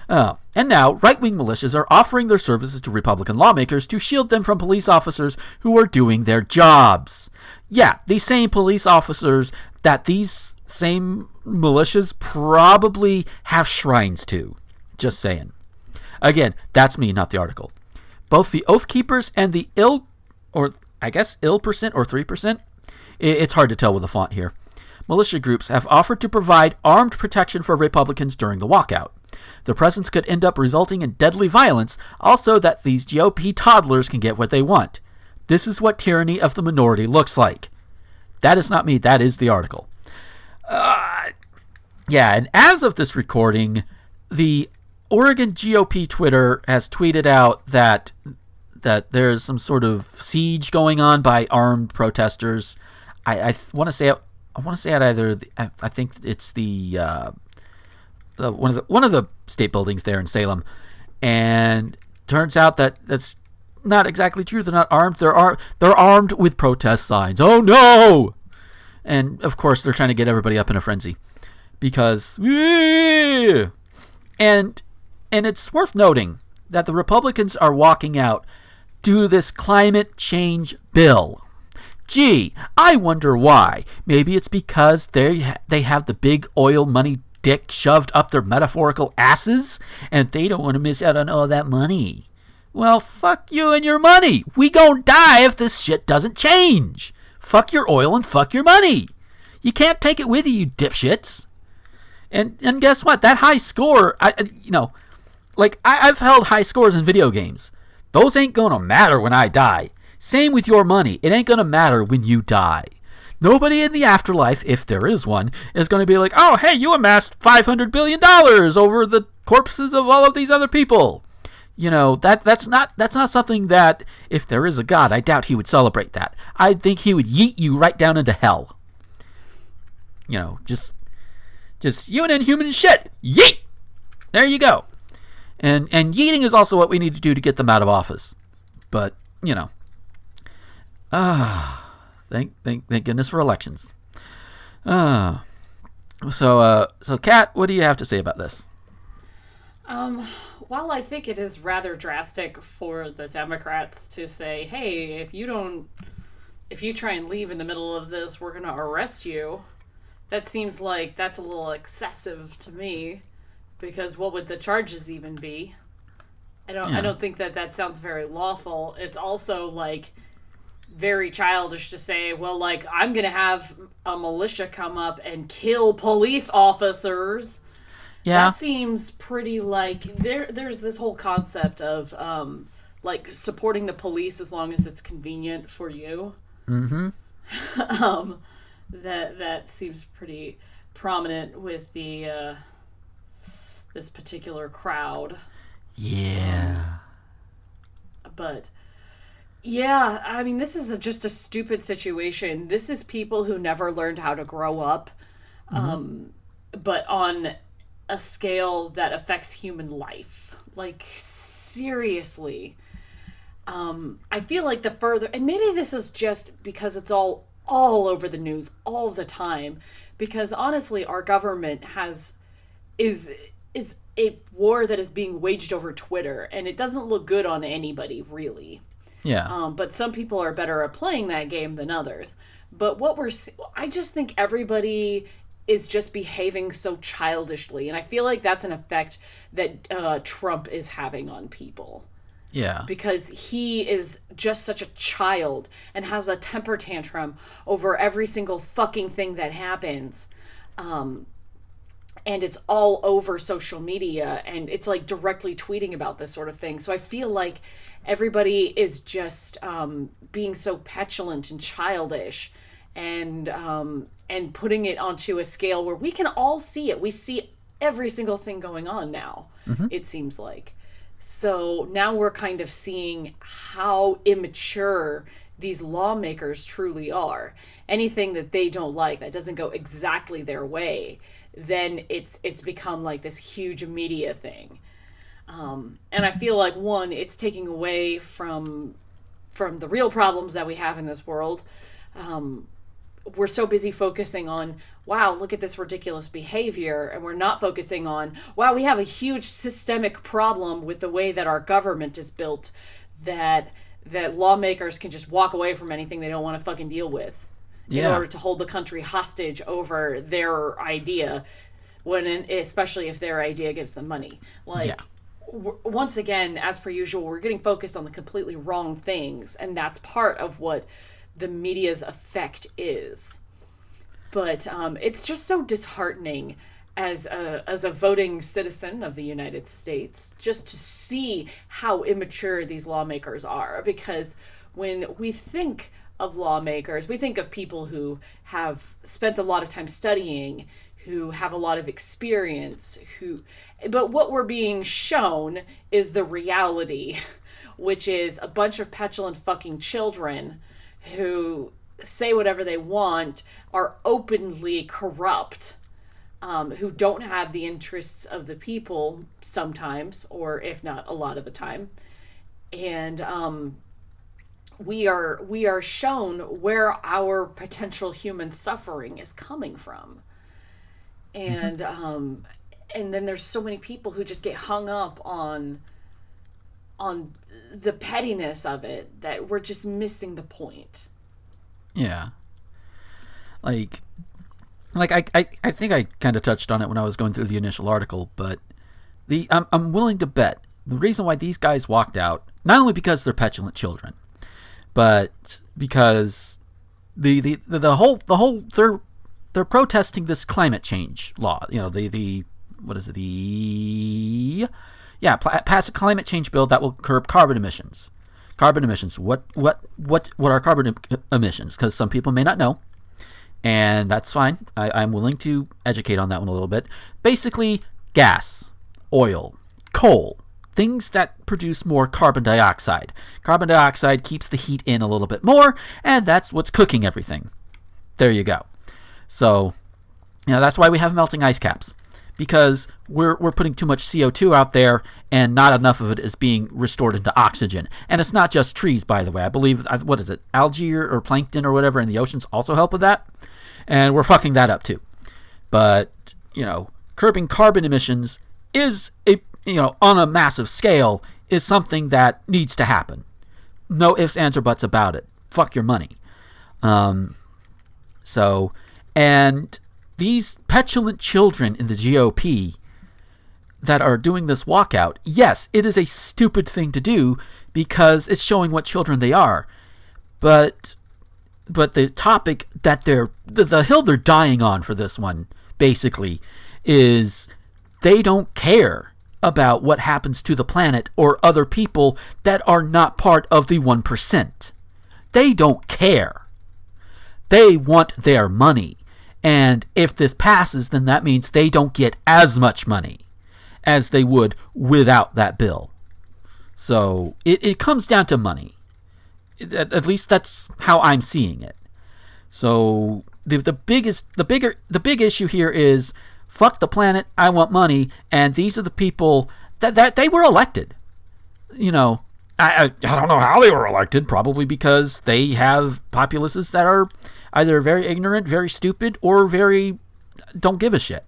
And now, right-wing militias are offering their services to Republican lawmakers to shield them from police officers who are doing their jobs. Yeah, these same police officers that these same militias probably have shrines to. Just saying. Again, that's me, not the article. Both the Oath Keepers and the ill percent or 3%, it's hard to tell with the font here, militia groups have offered to provide armed protection for Republicans during the walkout. The presence could end up resulting in deadly violence, also that these GOP toddlers can get what they want. This is what tyranny of the minority looks like. That is not me, that is the article. Yeah, and as of this recording, the Oregon GOP Twitter has tweeted out that there's some sort of siege going on by armed protesters. I want to say it either. I think it's the one of the state buildings there in Salem, and turns out that that's not exactly true. They're not armed. They're armed with protest signs. Oh no! And of course, they're trying to get everybody up in a frenzy because and it's worth noting that the Republicans are walking out due to this climate change bill. Gee, I wonder why. Maybe it's because they have the big oil money dick shoved up their metaphorical asses, and they don't want to miss out on all that money. Well, fuck you and your money. We gon' die if this shit doesn't change. Fuck your oil and fuck your money. You can't take it with you, you dipshits. And guess what? That high score, I've held high scores in video games. Those ain't gonna matter when I die. Same with your money. It ain't gonna matter when you die. Nobody in the afterlife, if there is one, is going to be like, oh, hey, you amassed $500 billion over the corpses of all of these other people. You know, that's not something that, if there is a God, I doubt he would celebrate that. I think he would yeet you right down into hell. You know, just you and inhuman shit. Yeet! There you go. And yeeting is also what we need to do to get them out of office. But, you know. Thank goodness for elections. So Kat, what do you have to say about this? Well, I think it is rather drastic for the Democrats to say, hey, if you try and leave in the middle of this, we're going to arrest you. That seems like that's a little excessive to me, because what would the charges even be? I don't think that sounds very lawful. It's also like very childish to say, well, like, I'm gonna have a militia come up and kill police officers. Yeah, that seems pretty like there's this whole concept of like supporting the police as long as it's convenient for you. Mm-hmm. That seems pretty prominent with the this particular crowd. Yeah. But yeah, I mean, this is just a stupid situation. This is people who never learned how to grow up, but on a scale that affects human life. Like, seriously. I feel like the further, and maybe this is just because it's all over the news all the time, because honestly, our government is a war that is being waged over Twitter, and it doesn't look good on anybody, really. Yeah. But some people are better at playing that game than others. But I just think everybody is just behaving so childishly, and I feel like that's an effect that Trump is having on people. Yeah. Because he is just such a child and has a temper tantrum over every single fucking thing that happens. And it's all over social media, and it's like directly tweeting about this sort of thing. So I feel like everybody is just being so petulant and childish, and putting it onto a scale where we can all see it. We see every single thing going on now, it seems like. So now we're kind of seeing how immature these lawmakers truly are. Anything that they don't like, that doesn't go exactly their way, then it's become like this huge media thing. And I feel like, one, it's taking away from the real problems that we have in this world. we're so busy focusing on, wow, look at this ridiculous behavior, and we're not focusing on, wow, we have a huge systemic problem with the way that our government is built, that lawmakers can just walk away from anything they don't want to fucking deal with in order to hold the country hostage over their idea, especially if their idea gives them money. Once again, as per usual, we're getting focused on the completely wrong things, and that's part of what the media's effect is. But it's just so disheartening as a voting citizen of the United States just to see how immature these lawmakers are. Because when we think of lawmakers, we think of people who have spent a lot of time studying, who have a lot of experience, but what we're being shown is the reality, which is a bunch of petulant fucking children who say whatever they want, are openly corrupt, who don't have the interests of the people sometimes, or if not a lot of the time. And we are shown where our potential human suffering is coming from. And and then there's so many people who just get hung up on the pettiness of it that we're just missing the point. Yeah. I think I kind of touched on it when I was going through the initial article, but I'm willing to bet the reason why these guys walked out, not only because they're petulant children, but because the whole they're protesting this climate change law. You know, pass a climate change bill that will curb carbon emissions. Carbon emissions. What are carbon emissions? Because some people may not know, and that's fine. I'm willing to educate on that one a little bit. Basically, gas, oil, coal, things that produce more carbon dioxide. Carbon dioxide keeps the heat in a little bit more, and that's what's cooking everything. There you go. So, that's why we have melting ice caps. Because we're putting too much CO2 out there, and not enough of it is being restored into oxygen. And it's not just trees, by the way. I believe, what is it, algae or plankton or whatever in the oceans also help with that. And we're fucking that up too. But, curbing carbon emissions is, on a massive scale, is something that needs to happen. No ifs, ands, or buts about it. Fuck your money. And these petulant children in the GOP that are doing this walkout, yes, it is a stupid thing to do because it's showing what children they are. But the topic that the hill they're dying on for this one, basically, is they don't care about what happens to the planet or other people that are not part of the 1%. They don't care. They want their money. And if this passes, then that means they don't get as much money as they would without that bill. So it comes down to money. At least that's how I'm seeing it. So the big issue here is fuck the planet. I want money, and these are the people that they were elected. I don't know how they were elected. Probably because they have populaces that are either very ignorant, very stupid, or very don't give a shit.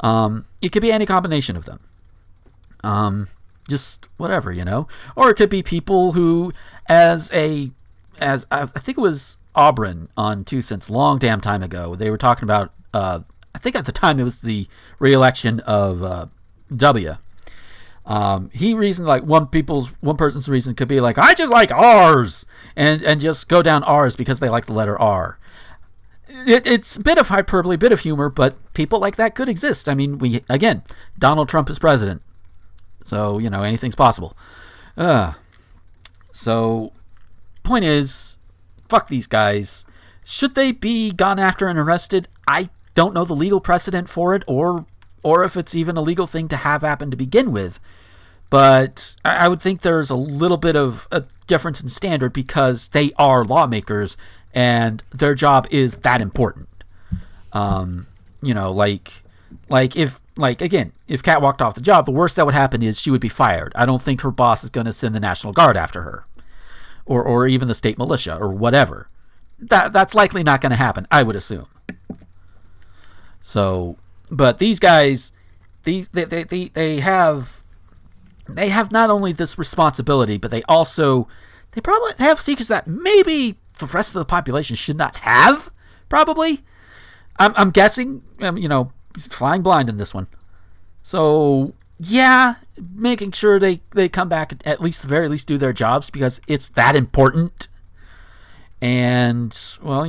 It could be any combination of them. Just whatever, Or it could be people who, as I think it was Auburn on 2 Cents long damn time ago, they were talking about, I think at the time it was the re-election of W. He reasoned one person's reason could be like, I just like R's, and just go down R's because they like the letter R. It's a bit of hyperbole, a bit of humor, but people like that could exist. I mean, Donald Trump is president, so anything's possible. So, point is, fuck these guys. Should they be gone after and arrested? I don't know the legal precedent for it, or if it's even a legal thing to have happen to begin with. But I would think there's a little bit of a difference in standard because they are lawmakers and their job is that important. If Kat walked off the job, the worst that would happen is she would be fired. I don't think her boss is going to send the National Guard after her, or even the state militia or whatever. that's likely not going to happen, I would assume. So, but these guys, they have not only this responsibility, but they probably have secrets that maybe the rest of the population should not have. Probably, I'm guessing. Flying blind in this one. So yeah, making sure they come back at least, the very least, do their jobs because it's that important. And well,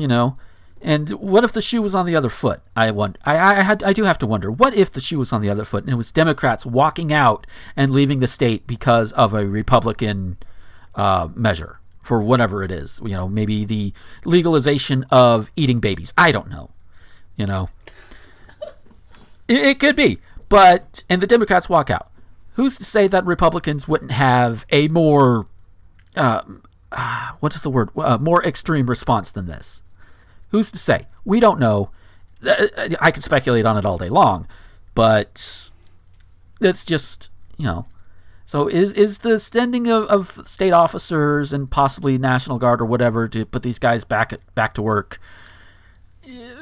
and what if the shoe was on the other foot? I do have to wonder, what if the shoe was on the other foot and it was Democrats walking out and leaving the state because of a Republican measure for whatever it is? Maybe the legalization of eating babies. I don't know. It could be. And the Democrats walk out. Who's to say that Republicans wouldn't have a more, more extreme response than this? Who's to say? We don't know. I could speculate on it all day long, but it's just, So is the sending of state officers and possibly National Guard or whatever to put these guys back to work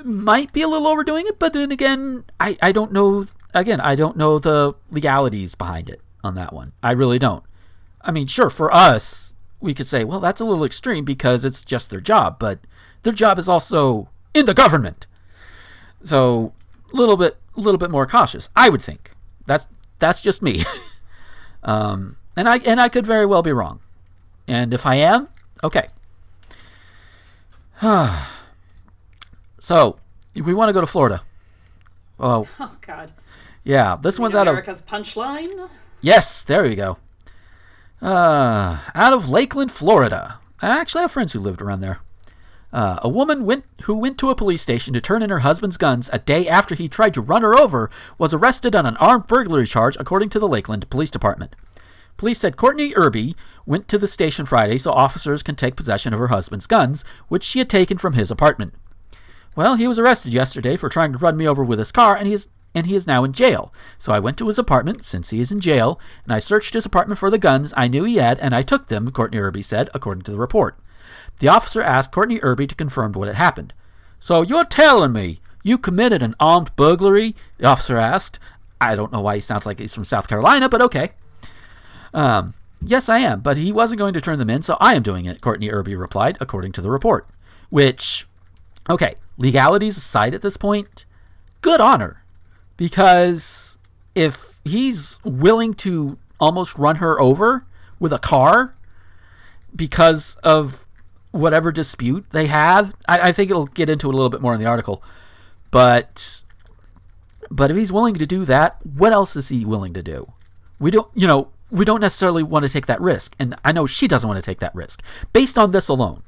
might be a little overdoing it, but then again, I don't know. Again, I don't know the legalities behind it on that one. I really don't. I mean, sure, for us, we could say, well, that's a little extreme because it's just their job, but their job is also in the government. So a little bit more cautious, I would think. That's just me. And I could very well be wrong. And if I am, okay. So, we want to go to Florida. Oh God. Yeah, this one's out of America's Punchline. Yes, there we go. Out of Lakeland, Florida. I actually have friends who lived around there. A woman who went to a police station to turn in her husband's guns a day after he tried to run her over was arrested on an armed burglary charge, according to the Lakeland Police Department. Police said Courtney Irby went to the station Friday so officers can take possession of her husband's guns, which she had taken from his apartment. Well, he was arrested yesterday for trying to run me over with his car, and he is now in jail. So I went to his apartment, since he is in jail, and I searched his apartment for the guns I knew he had, and I took them, Courtney Irby said, according to the report. The officer asked Courtney Irby to confirm what had happened. So you're telling me you committed an armed burglary? The officer asked. I don't know why he sounds like he's from South Carolina, but okay. Yes, I am, but he wasn't going to turn them in, so I am doing it, Courtney Irby replied, according to the report. Which, okay, legalities aside at this point, good on her. Because if he's willing to almost run her over with a car because of whatever dispute they have, I think it'll get into it a little bit more in the article. But if he's willing to do that, what else is he willing to do? We don't necessarily want to take that risk. And I know she doesn't want to take that risk based on this alone.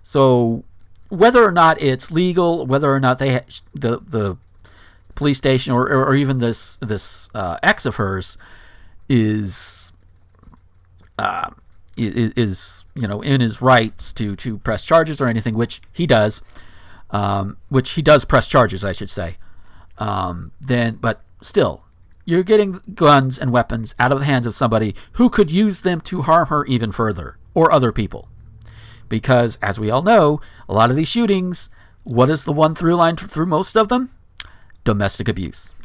So whether or not it's legal, whether or not they the police station or even this ex of hers is in his rights to press charges or anything, which he does press charges, I should say. But still, you're getting guns and weapons out of the hands of somebody who could use them to harm her even further, or other people. Because, as we all know, a lot of these shootings, what is the one through line through most of them? Domestic abuse.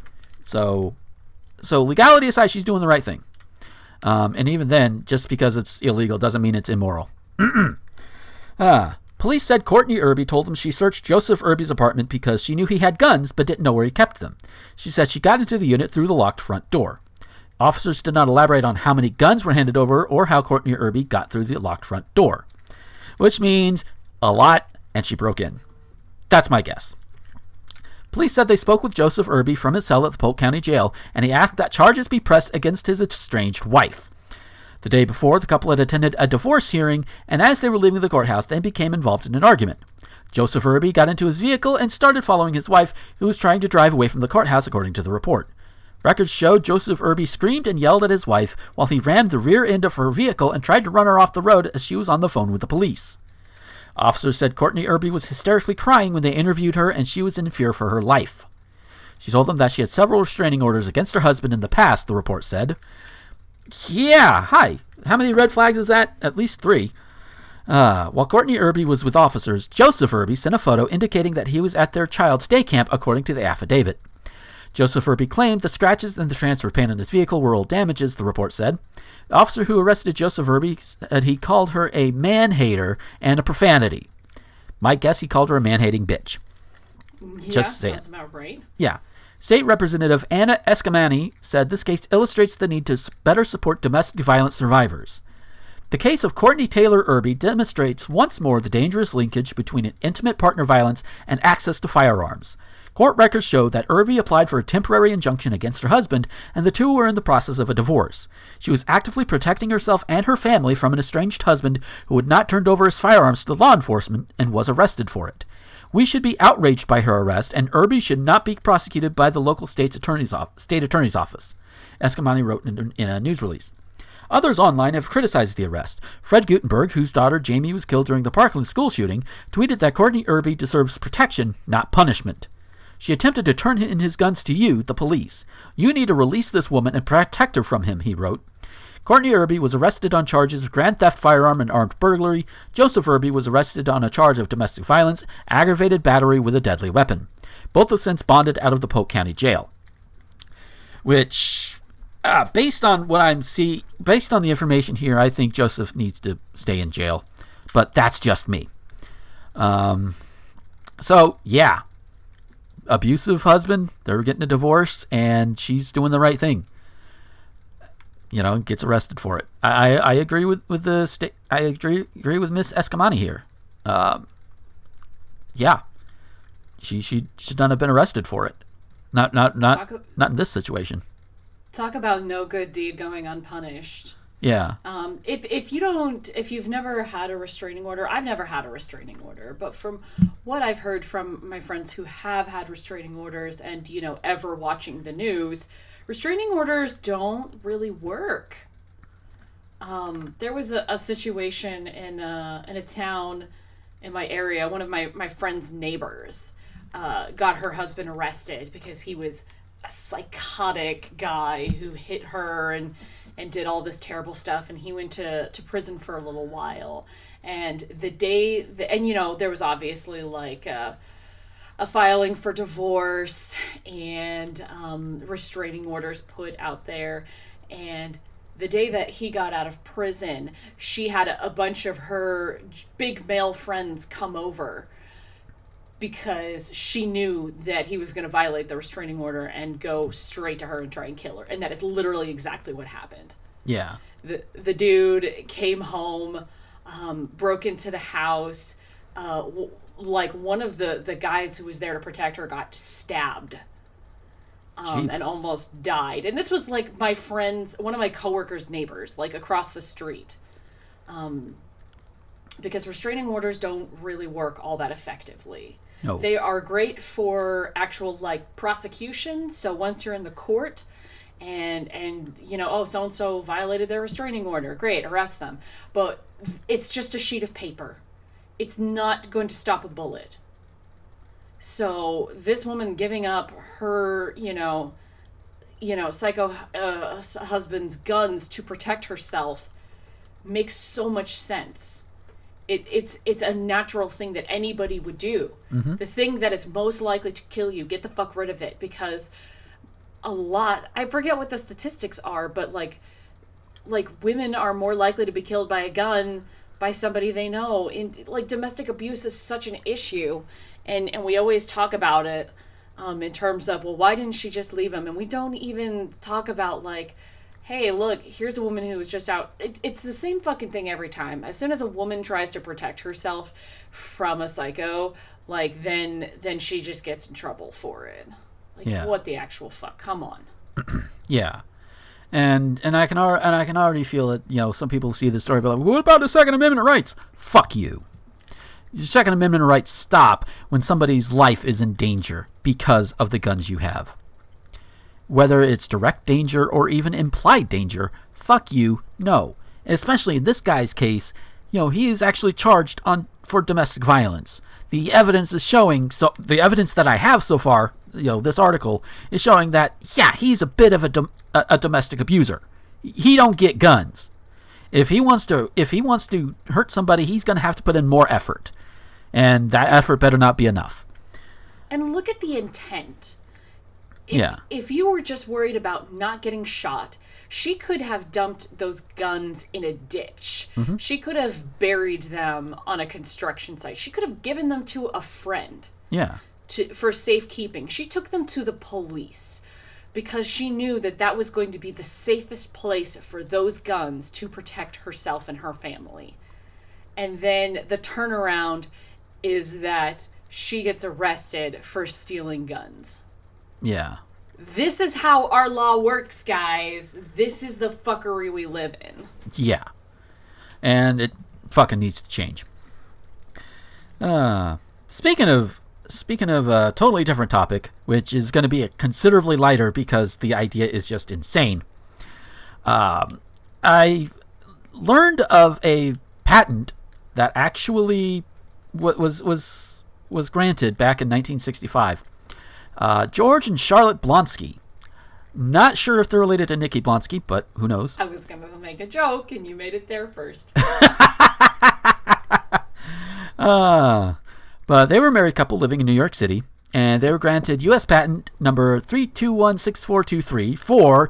So legality aside, she's doing the right thing. And even then, just because it's illegal doesn't mean it's immoral. Police said Courtney Irby told them she searched Joseph Irby's apartment because she knew he had guns but didn't know where he kept them. She said she got into the unit through the locked front door. Officers did not elaborate on how many guns were handed over or how Courtney Irby got through the locked front door. Which means a lot, and she broke in. That's my guess. Police said they spoke with Joseph Irby from his cell at the Polk County Jail, and he asked that charges be pressed against his estranged wife. The day before, the couple had attended a divorce hearing, and as they were leaving the courthouse, they became involved in an argument. Joseph Irby got into his vehicle and started following his wife, who was trying to drive away from the courthouse, according to the report. Records showed Joseph Irby screamed and yelled at his wife while he rammed the rear end of her vehicle and tried to run her off the road as she was on the phone with the police. Officers said Courtney Irby was hysterically crying when they interviewed her, and she was in fear for her life. She told them that she had several restraining orders against her husband in the past, the report said. Yeah, hi. How many red flags is that? At least 3. While Courtney Irby was with officers, Joseph Irby sent a photo indicating that he was at their child's day camp, according to the affidavit. Joseph Irby claimed the scratches and the transfer paint on his vehicle were old damages, the report said. The officer who arrested Joseph Irby said he called her a man-hater and a profanity. My guess, he called her a man-hating bitch. Yeah, Just saying. Sounds about right. Yeah. State Representative Anna Escamani said this case illustrates the need to better support domestic violence survivors. The case of Courtney Taylor Irby demonstrates once more the dangerous linkage between an intimate partner violence and access to firearms. Court records show that Irby applied for a temporary injunction against her husband, and the two were in the process of a divorce. She was actively protecting herself and her family from an estranged husband who had not turned over his firearms to law enforcement and was arrested for it. We should be outraged by her arrest, and Irby should not be prosecuted by the local state attorney's office, Escamani wrote in a news release. Others online have criticized the arrest. Fred Gutenberg, whose daughter Jamie was killed during the Parkland school shooting, tweeted that Courtney Irby deserves protection, not punishment. She attempted to turn in his guns to you, the police. You need to release this woman and protect her from him, he wrote. Courtney Irby was arrested on charges of grand theft, firearm, and armed burglary. Joseph Irby was arrested on a charge of domestic violence, aggravated battery with a deadly weapon. Both have since bonded out of the Polk County Jail. Which, based on the information here, I think Joseph needs to stay in jail. But that's just me. So, yeah. Abusive husband, they're getting a divorce, and she's doing the right thing. Gets arrested for it. I agree with the state. I agree with Miss Escamani here. Yeah, she should not have been arrested for it. Not in this situation. Talk about no good deed going unpunished. Yeah. If you've never had a restraining order, I've never had a restraining order, but from what I've heard from my friends who have had restraining orders and, ever watching the news, restraining orders don't really work. There was a situation in a town in my area. One of my friend's neighbors got her husband arrested because he was a psychotic guy who hit her and did all this terrible stuff, and he went to prison for a little while. And there was obviously like a filing for divorce and restraining orders put out there. And the day that he got out of prison, she had a bunch of her big male friends come over because she knew that he was going to violate the restraining order and go straight to her and try and kill her. And that is literally exactly what happened. Yeah. The dude came home, broke into the house. Like one of the guys who was there to protect her got stabbed and almost died. And this was like one of my coworkers' neighbors, like across the street. Because restraining orders don't really work all that effectively. No. They are great for actual like prosecution. So once you're in the court and so-and-so violated their restraining order, great, arrest them. But it's just a sheet of paper. It's not going to stop a bullet. So this woman giving up her, psycho husband's guns to protect herself makes so much sense. It's a natural thing that anybody would do. Mm-hmm. The thing that is most likely to kill you, get the fuck rid of it, because I forget what the statistics are, but like women are more likely to be killed by a gun by somebody they know. Domestic abuse is such an issue, and we always talk about it in terms of, well, why didn't she just leave him? And we don't even talk about like, hey, look, here's a woman who was just out. It's the same fucking thing every time. As soon as a woman tries to protect herself from a psycho, like then she just gets in trouble for it. Like, yeah. What the actual fuck? Come on. Yeah. And I can already feel it. Some people see this story, but like, what about the Second Amendment rights? Fuck you. Your Second Amendment rights stop when somebody's life is in danger because of the guns you have. Whether it's direct danger or even implied danger, fuck you, no. And especially in this guy's case, he is actually charged for domestic violence. The evidence is showing, the evidence that I have so far, this article, is showing that, yeah, he's a bit of a domestic abuser. He don't get guns. If he wants to hurt somebody, he's going to have to put in more effort. And that effort better not be enough. And look at the intent. Yeah. If you were just worried about not getting shot, she could have dumped those guns in a ditch. Mm-hmm. She could have buried them on a construction site. She could have given them to a friend. Yeah. For safekeeping. She took them to the police because she knew that that was going to be the safest place for those guns to protect herself and her family. And then the turnaround is that she gets arrested for stealing guns. Yeah. This is how our law works, guys. This is the fuckery we live in. Yeah. And it fucking needs to change. Speaking of a totally different topic, which is going to be considerably lighter because the idea is just insane. I learned of a patent that actually was granted back in 1965. George and Charlotte Blonsky. Not sure if they're related to Nikki Blonsky, but who knows? I was going to make a joke, and you made it there first. But they were a married couple living in New York City, and they were granted U.S. patent number 3216423 for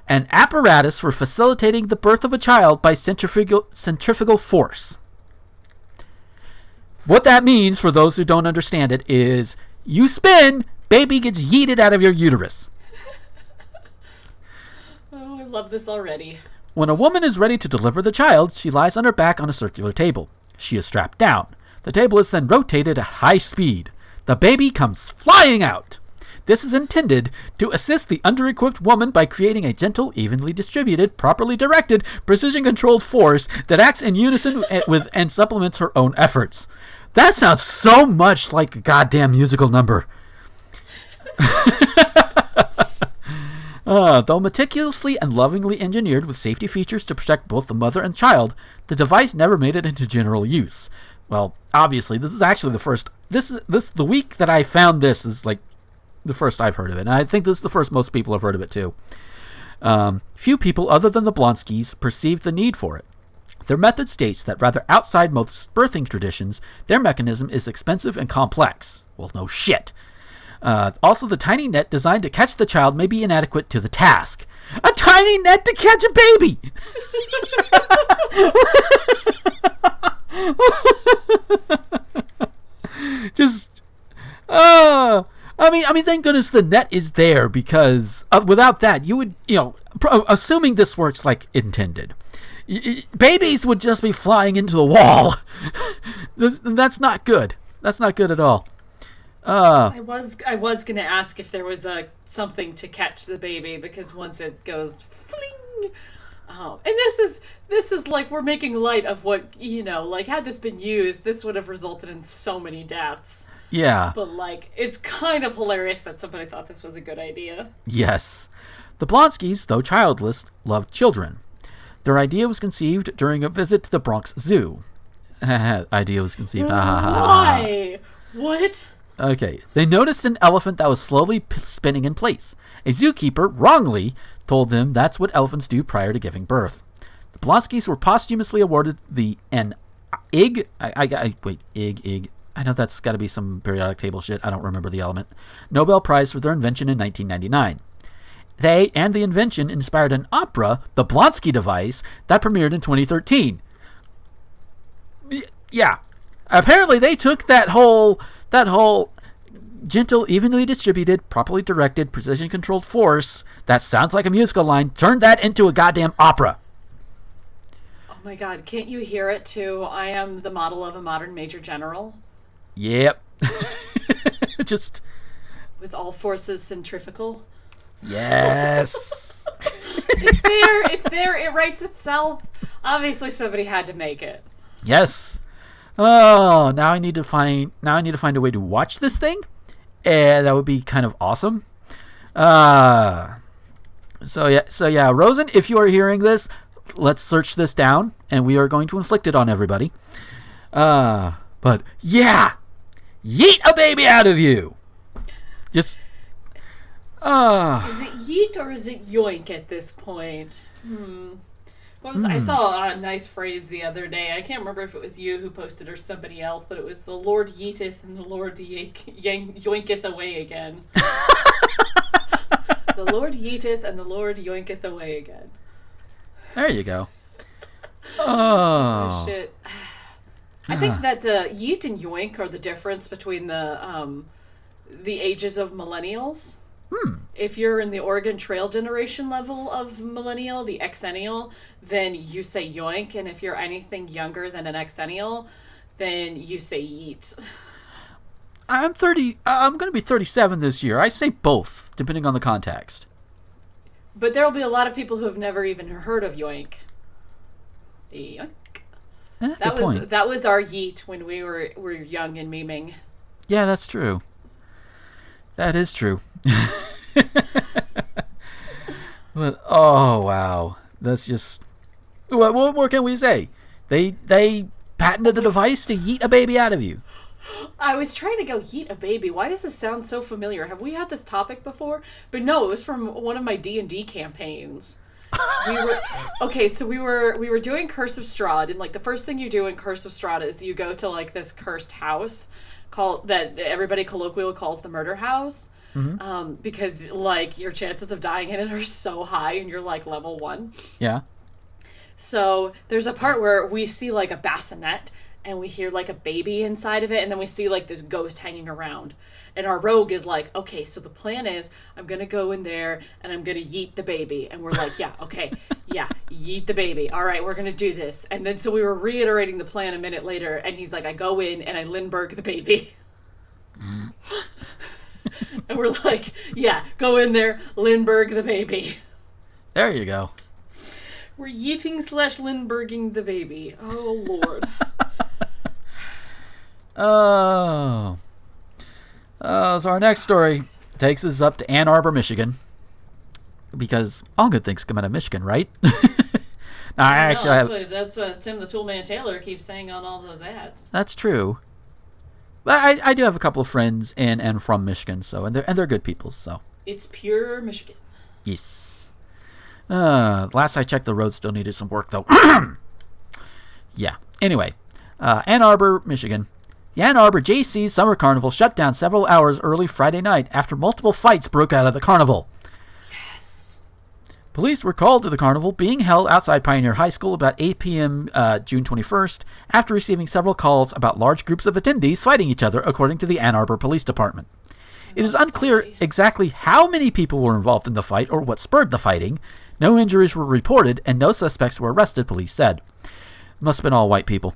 an apparatus for facilitating the birth of a child by centrifugal force. What that means, for those who don't understand it, is you spin, baby gets yeeted out of your uterus. Oh, I love this already. When a woman is ready to deliver the child, she lies on her back on a circular table. She is strapped down. The table is then rotated at high speed. The baby comes flying out. This is intended to assist the under-equipped woman by creating a gentle, evenly distributed, properly directed, precision-controlled force that acts in unison with and supplements her own efforts. That sounds so much like a goddamn musical number. Though meticulously and lovingly engineered with safety features to protect both the mother and child, the device never made it into general use. Well, obviously, this is actually the first. The week that I found this is like the first I've heard of it, and I think this is the first most people have heard of it too. Few people other than the Blonskys perceived the need for it. Their method states that rather outside most birthing traditions, their mechanism is expensive and complex. Well, no shit. Also, the tiny net designed to catch the child may be inadequate to the task. A tiny net to catch a baby! Just, I mean, thank goodness the net is there, because without that, you would, assuming this works like intended, babies would just be flying into the wall. That's not good. That's not good at all. I was gonna ask if there was something to catch the baby, because once it goes fling, and this is like, we're making light of what, like, had this been used, this would have resulted in so many deaths. Yeah. But like, it's kind of hilarious that somebody thought this was a good idea. Yes. The Blonskys, though childless, loved children. Their idea was conceived during a visit to the Bronx Zoo. Idea was conceived. Why? What? Okay. They noticed an elephant that was slowly spinning in place. A zookeeper, wrongly, told them that's what elephants do prior to giving birth. The Blonskys were posthumously awarded an Ig. Ig. I know that's got to be some periodic table shit. I don't remember the element. Nobel Prize for their invention in 1999. They and the invention inspired an opera, The Blonsky Device, that premiered in 2013. Yeah. Apparently they took that whole gentle, evenly distributed, properly directed, precision-controlled force that sounds like a musical line, turned that into a goddamn opera. Oh my god, can't you hear it too? I am the model of a modern major general. Yep. Just... with all forces centrifugal. Yes. It's there, it writes itself. Obviously somebody had to make it. Yes. Oh, now I need to find a way to watch this thing. And that would be kind of awesome. So yeah, Rosen, if you are hearing this, let's search this down and we are going to inflict it on everybody. But yeah, yeet a baby out of you. Just Is it yeet or is it yoink at this point? I saw a nice phrase the other day. I can't remember if it was you who posted or somebody else, but it was the Lord yeeteth and the Lord yoinketh away again. The Lord yeeteth and the Lord yoinketh away again. There you go. Oh shit. I think that yeet and yoink are the difference between the ages of millennials. If you're in the Oregon Trail generation level of millennial, the Xennial, then you say yoink, and if you're anything younger than an Xennial, then you say yeet. I'm 30. I'm going to be 37 this year. I say both, depending on the context. But there'll be a lot of people who have never even heard of yoink. Yoink. That was our yeet when we were young and memeing. Yeah, that's true. That is true. But oh wow, that's just what more can we say? They patented a device to yeet a baby out of you. I was trying to go yeet a baby. Why does this sound so familiar? Have we had this topic before? But no, it was from one of my D&D campaigns. We were doing Curse of Strahd, and like the first thing you do in Curse of Strahd is you go to like this cursed house that everybody colloquially calls the murder house. Because like your chances of dying in it are so high and you're like level 1. Yeah. So there's a part where we see like a bassinet and we hear like a baby inside of it, and then we see like this ghost hanging around. And our rogue is like, okay, so the plan is I'm going to go in there and I'm going to yeet the baby. And we're like, yeah, okay, yeah, yeet the baby. All right, we're going to do this. And then so we were reiterating the plan a minute later, and he's like, I go in and I Lindbergh the baby. And we're like, yeah, go in there, Lindbergh the baby. There you go. We're yeeting / Lindberghing the baby. Oh, Lord. So our next story takes us up to Ann Arbor, Michigan. Because all good things come out of Michigan, right? That's what Tim the Toolman Taylor keeps saying on all those ads. That's true. But I do have a couple of friends in and from Michigan, so and they're good people, so. It's pure Michigan. Yes. Last I checked, the road still needed some work, though. Yeah. Anyway, Ann Arbor, Michigan. The Ann Arbor JC's Summer Carnival shut down several hours early Friday night after multiple fights broke out of the carnival. Yes. Police were called to the carnival being held outside Pioneer High School about 8 p.m. June 21st after receiving several calls about large groups of attendees fighting each other, according to the Ann Arbor Police Department. It is unclear exactly how many people were involved in the fight or what spurred the fighting. No injuries were reported and no suspects were arrested, police said. Must have been all white people.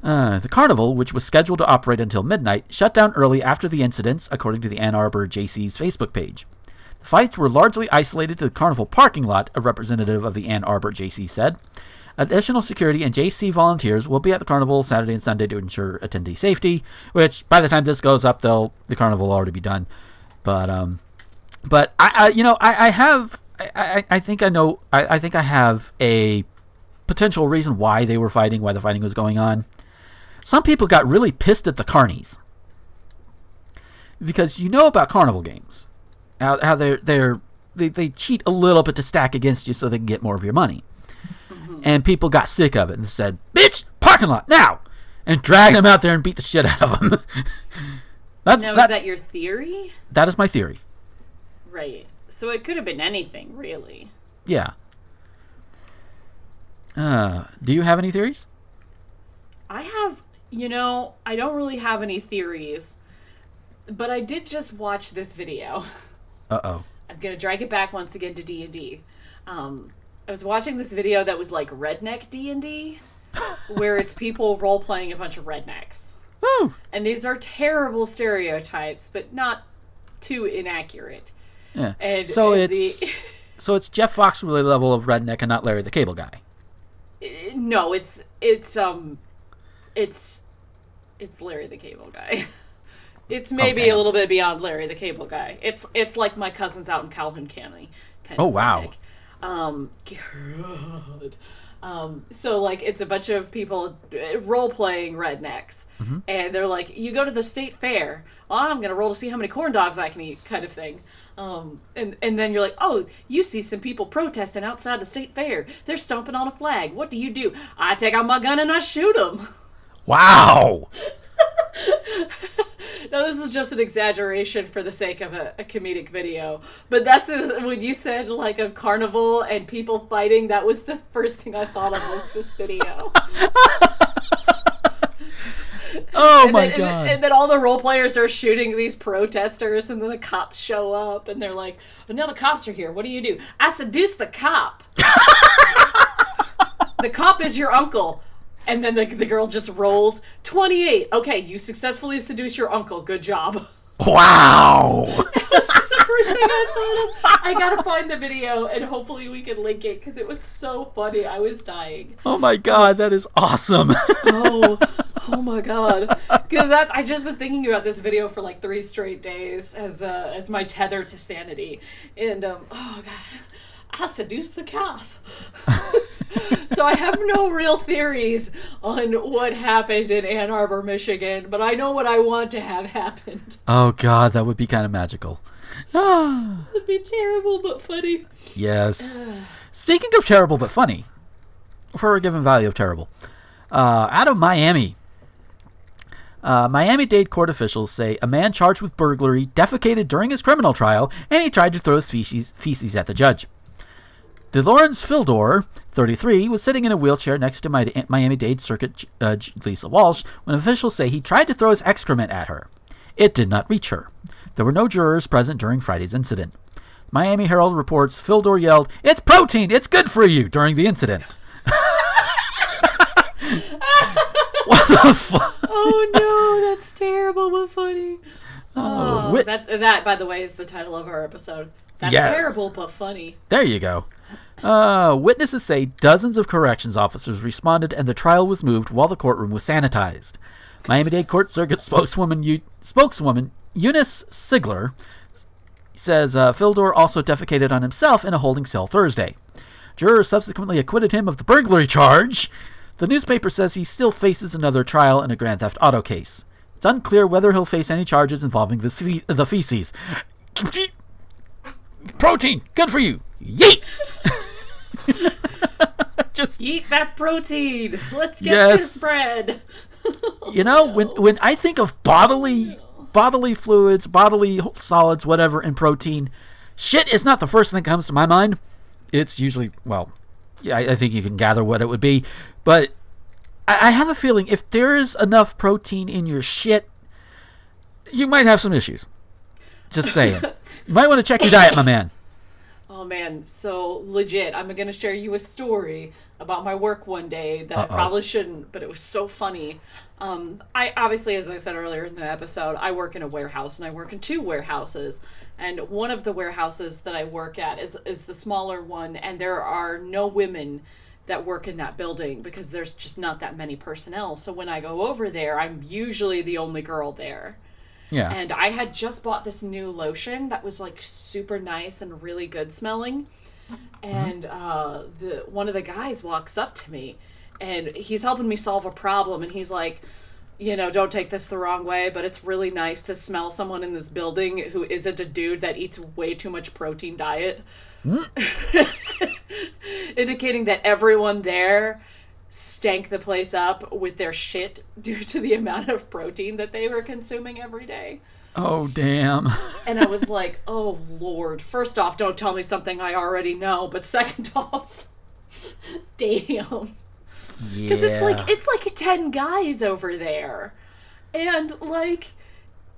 The carnival, which was scheduled to operate until midnight, shut down early after the incidents, according to the Ann Arbor JC's Facebook page. The fights were largely isolated to the carnival parking lot, a representative of the Ann Arbor JC said. Additional security and JC volunteers will be at the carnival Saturday and Sunday to ensure attendee safety, which by the time this goes up, the carnival will already be done. But I think I have a potential reason why they were fighting, why the fighting was going on. Some people got really pissed at the carnies because you know about carnival games, how they cheat a little bit to stack against you so they can get more of your money. And people got sick of it and said, "Bitch, parking lot now!" and dragged them out there and beat the shit out of them. Is that your theory? That is my theory. Right. So it could have been anything, really. Yeah. Do you have any theories? I don't really have any theories, but I did just watch this video. Uh-oh. I'm going to drag it back once again to D&D. I was watching this video that was like redneck D&D, where it's people role-playing a bunch of rednecks. Woo! And these are terrible stereotypes, but not too inaccurate. Yeah. And so it's Jeff Foxworthy level of redneck and not Larry the Cable Guy. No, it's Larry the Cable Guy. It's maybe a little bit beyond Larry the Cable Guy. It's like my cousins out in Calhoun County. Oh wow. God. So like it's a bunch of people role playing rednecks, and they're like, you go to the state fair. Well, I'm gonna roll to see how many corn dogs I can eat, kind of thing. And then you're like, oh, you see some people protesting outside the state fair. They're stomping on a flag. What do? I take out my gun and I shoot them. Wow. No, this is just an exaggeration for the sake of a comedic video. But that's when you said like a carnival and people fighting, that was the first thing I thought of was this video. Oh my God. And then all the role players are shooting these protesters, and then the cops show up and they're like, well, now the cops are here. What do? I seduce the cop. The cop is your uncle. And then the girl just rolls. 28. Okay, you successfully seduce your uncle. Good job. Wow. That was just the first thing I thought of. I gotta find the video, and hopefully we can link it, because it was so funny. I was dying. Oh my God, that is awesome. Oh my God. Because I just been thinking about this video for like 3 straight days as my tether to sanity. And, oh God. I seduced the cop. So I have no real theories on what happened in Ann Arbor, Michigan, but I know what I want to have happened. Oh God, that would be kind of magical. It'd be terrible but funny. Yes. Speaking of terrible but funny, for a given value of terrible, out of Miami. Miami-Dade court officials say a man charged with burglary defecated during his criminal trial, and he tried to throw his feces at the judge. DeLawrence Fildor, 33, was sitting in a wheelchair next to Miami-Dade Circuit Judge Lisa Walsh when officials say he tried to throw his excrement at her. It did not reach her. There were no jurors present during Friday's incident. Miami Herald reports Fildor yelled, "It's protein! It's good for you!" during the incident. What the fuck? Oh no, that's terrible but funny. Oh, That, by the way, is the title of our episode. That's terrible but funny. There you go. Witnesses say dozens of corrections officers responded and the trial was moved while the courtroom was sanitized. Miami-Dade Court Circuit spokeswoman Eunice Sigler says Fildor also defecated on himself in a holding cell Thursday. Jurors subsequently acquitted him of the burglary charge. The newspaper says he still faces another trial in a Grand Theft Auto case. It's unclear whether he'll face any charges involving the feces. Protein, good for you. Yeet! Just eat that protein. Let's get this bread. You know, when I think of bodily fluids, bodily solids, whatever, and protein, shit is not the first thing that comes to my mind. It's usually, well, yeah, I think you can gather what it would be, but I have a feeling if there is enough protein in your shit, you might have some issues. Just saying. You might want to check your diet, my man. Oh man, so legit, I'm going to share you a story about my work one day that I probably shouldn't, but it was so funny. I obviously, as I said earlier in the episode, I work in a warehouse, and I work in 2 warehouses. And one of the warehouses that I work at is the smaller one, and there are no women that work in that building because there's just not that many personnel. So when I go over there, I'm usually the only girl there. Yeah. And I had just bought this new lotion that was like super nice and really good smelling. And one of the guys walks up to me and he's helping me solve a problem. And he's like, you know, don't take this the wrong way, but it's really nice to smell someone in this building who isn't a dude that eats way too much protein diet. Indicating that everyone there stank the place up with their shit due to the amount of protein that they were consuming every day. Oh, damn. And I was like, oh, Lord. First off, don't tell me something I already know. But second off, damn. Yeah. Because it's like 10 guys over there. And, like,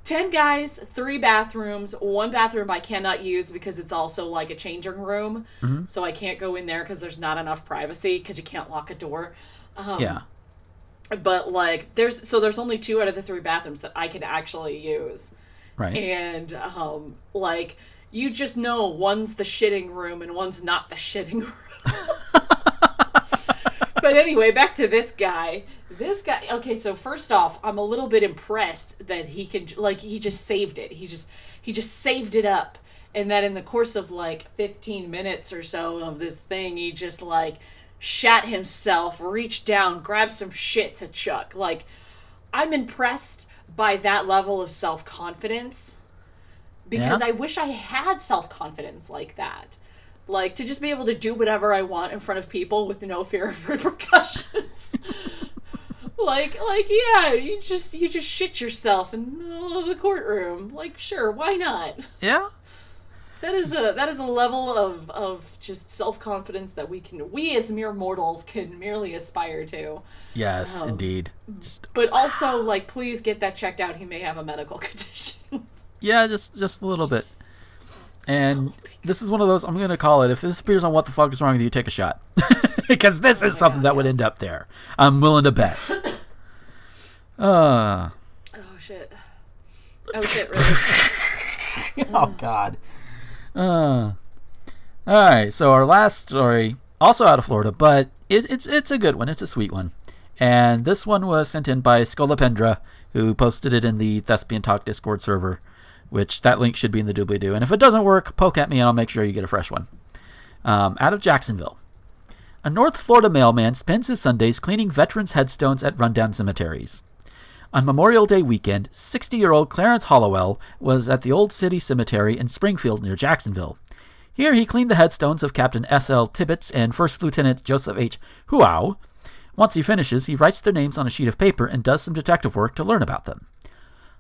10 guys, 3 bathrooms. 1 bathroom I cannot use because it's also, like, a changing room. Mm-hmm. So I can't go in there because there's not enough privacy because you can't lock a door. Yeah. But, like, there's only 2 out of the 3 bathrooms that I can actually use. Right. And, like, you just know one's the shitting room and one's not the shitting room. But anyway, back to this guy. This guy, okay, so first off, I'm a little bit impressed that he can, like, he just saved it. He just saved it up. And that in the course of, like, 15 minutes or so of this thing, he just, like, shat himself, reached down, grabbed some shit to chuck. Like, I'm impressed by that level of self-confidence because Yeah? I wish I had self-confidence like that. Like, to just be able to do whatever I want in front of people with no fear of repercussions. like, yeah, you just shit yourself in the middle of the courtroom. Like, sure, why not? Yeah? That is a level of just self-confidence that we as mere mortals can merely aspire to. Yes, indeed. But also, like, please get that checked out. He may have a medical condition. Yeah, just a little bit. And this is one of those, I'm going to call it, if this appears on What the Fuck Is Wrong With You, take a shot. Because this is something that would end up there. I'm willing to bet. Oh, shit. Oh, shit, really? Oh, God. All right, so our last story, also out of Florida, but it's a good one. It's a sweet one. And this one was sent in by Scolopendra, who posted it in the Thespian Talk Discord server, which that link should be in the doobly-doo. And if it doesn't work, poke at me and I'll make sure you get a fresh one. Out of Jacksonville. A North Florida mailman spends his Sundays cleaning veterans' headstones at rundown cemeteries. On Memorial Day weekend, 60-year-old Clarence Hollowell was at the Old City Cemetery in Springfield near Jacksonville. Here he cleaned the headstones of Captain S.L. Tibbetts and First Lieutenant Joseph H. Huau. Once he finishes, he writes their names on a sheet of paper and does some detective work to learn about them.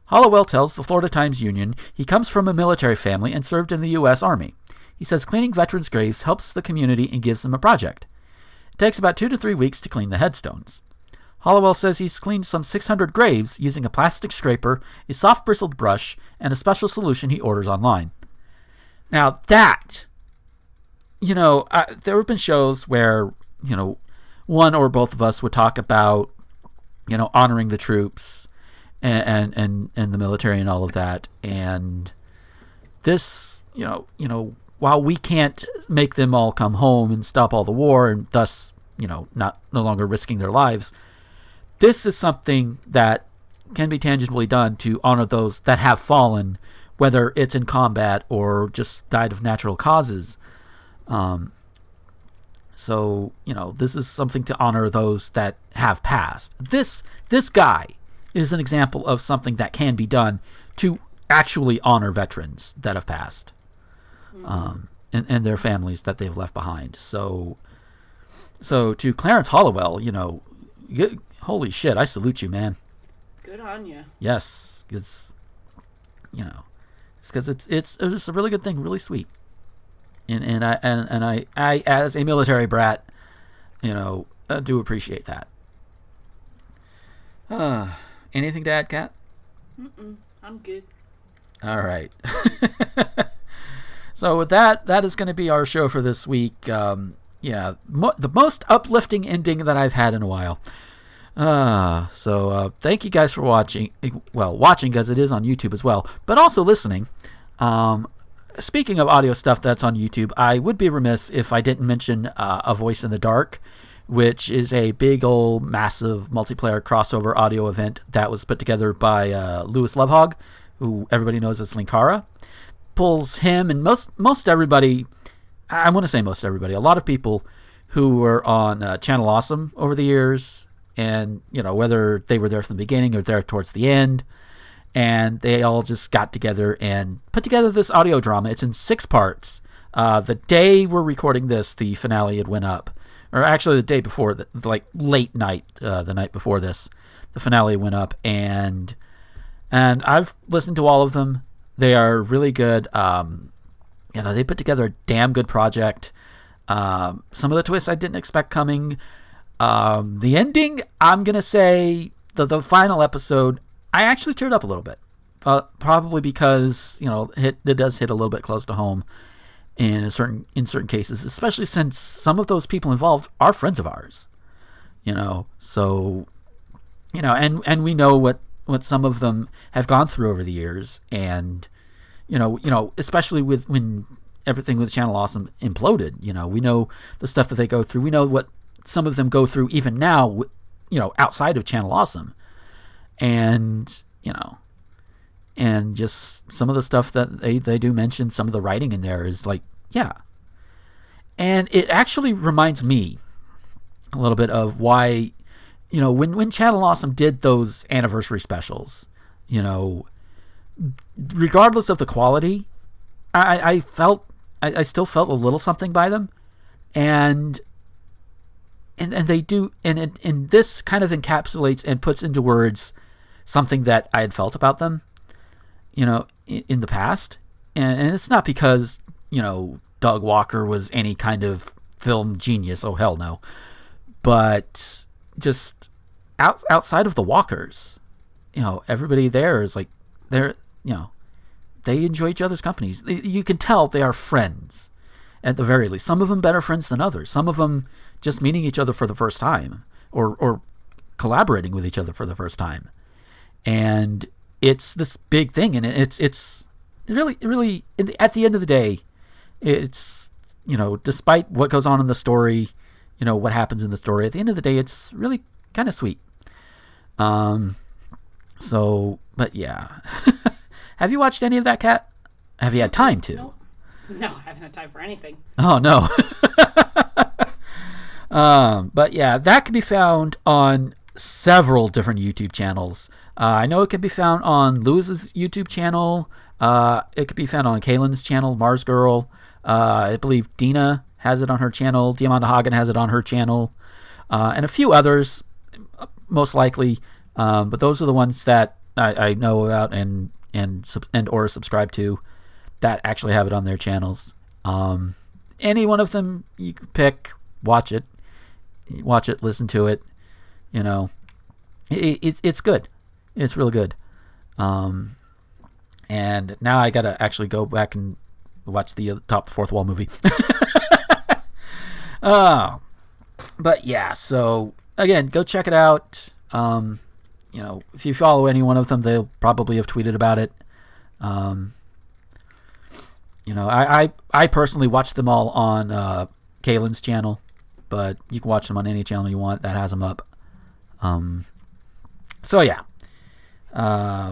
Hollowell tells the Florida Times-Union he comes from a military family and served in the U.S. Army. He says cleaning veterans' graves helps the community and gives them a project. It takes about 2 to 3 weeks to clean the headstones. Hollowell says he's cleaned some 600 graves using a plastic scraper, a soft bristled brush, and a special solution he orders online. Now that, there have been shows where, one or both of us would talk about, honoring the troops and the military and all of that. And this, while we can't make them all come home and stop all the war and thus, no longer risking their lives, this is something that can be tangibly done to honor those that have fallen, whether it's in combat or just died of natural causes. So, this is something to honor those that have passed. This guy is an example of something that can be done to actually honor veterans that have passed, and their families that they've left behind. So to Clarence Hollowell, holy shit, I salute you, man. Good on you. Yes, it's because it's a really good thing, really sweet. And I as a military brat, do appreciate that. Anything to add, Kat? I'm good. All right. So with that is going to be our show for this week. The most uplifting ending that I've had in a while. So thank you guys for watching. Well, watching because it is on YouTube as well, but also listening. Speaking of audio stuff that's on YouTube, I would be remiss if I didn't mention A Voice in the Dark, which is a big old massive multiplayer crossover audio event that was put together by Lewis Lovehog, who everybody knows as Linkara. Pulls him and most everybody, I want to say most everybody, a lot of people who were on Channel Awesome over the years, and whether they were there from the beginning or there towards the end, and they all just got together and put together this audio drama. It's in 6 parts. The day we're recording this, the finale had went up, or actually the day before, late night, the night before this, the finale went up, and I've listened to all of them. They are really good. They put together a damn good project. Some of the twists I didn't expect coming. The ending, I'm going to say the final episode, I actually teared up a little bit. Probably because, it does hit a little bit close to home in certain cases, especially since some of those people involved are friends of ours. So, and we know what some of them have gone through over the years, and especially when everything with Channel Awesome imploded, we know the stuff that they go through. We know what some of them go through even now, outside of Channel Awesome, and and just some of the stuff that they do mention, some of the writing in there is and it actually reminds me a little bit of why, when Channel Awesome did those anniversary specials, regardless of the quality, I still felt a little something by them, and they do, and this kind of encapsulates and puts into words something that I had felt about them, in the past, and it's not because Doug Walker was any kind of film genius. Oh hell no, but just outside of the Walkers, everybody there is like they're they enjoy each other's companies. You can tell they are friends, at the very least. Some of them better friends than others. Some of them just meeting each other for the first time, or collaborating with each other for the first time. And it's this big thing, and it's really, really, at the end of the day, it's, despite what goes on in the story, what happens in the story, at the end of the day, it's really kind of sweet. But yeah. Have you watched any of that, Kat? Have you had time to? Nope. No, I haven't had time for anything. Oh, no. But yeah, that can be found on several different YouTube channels. I know it can be found on Lewis's YouTube channel. It could be found on Kaylin's channel, Mars Girl. I believe Dina has it on her channel. Diamanda Hagen has it on her channel. And a few others, most likely. But those are the ones that I know about and or subscribe to that actually have it on their channels. Any one of them you can pick, watch it, listen to it. It's good. It's real good. And now I gotta actually go back and watch the Top Fourth Wall movie. But yeah, so again, go check it out. If you follow any one of them, they'll probably have tweeted about it. I personally watch them all on Kaylin's channel, but you can watch them on any channel you want that has them up. So yeah.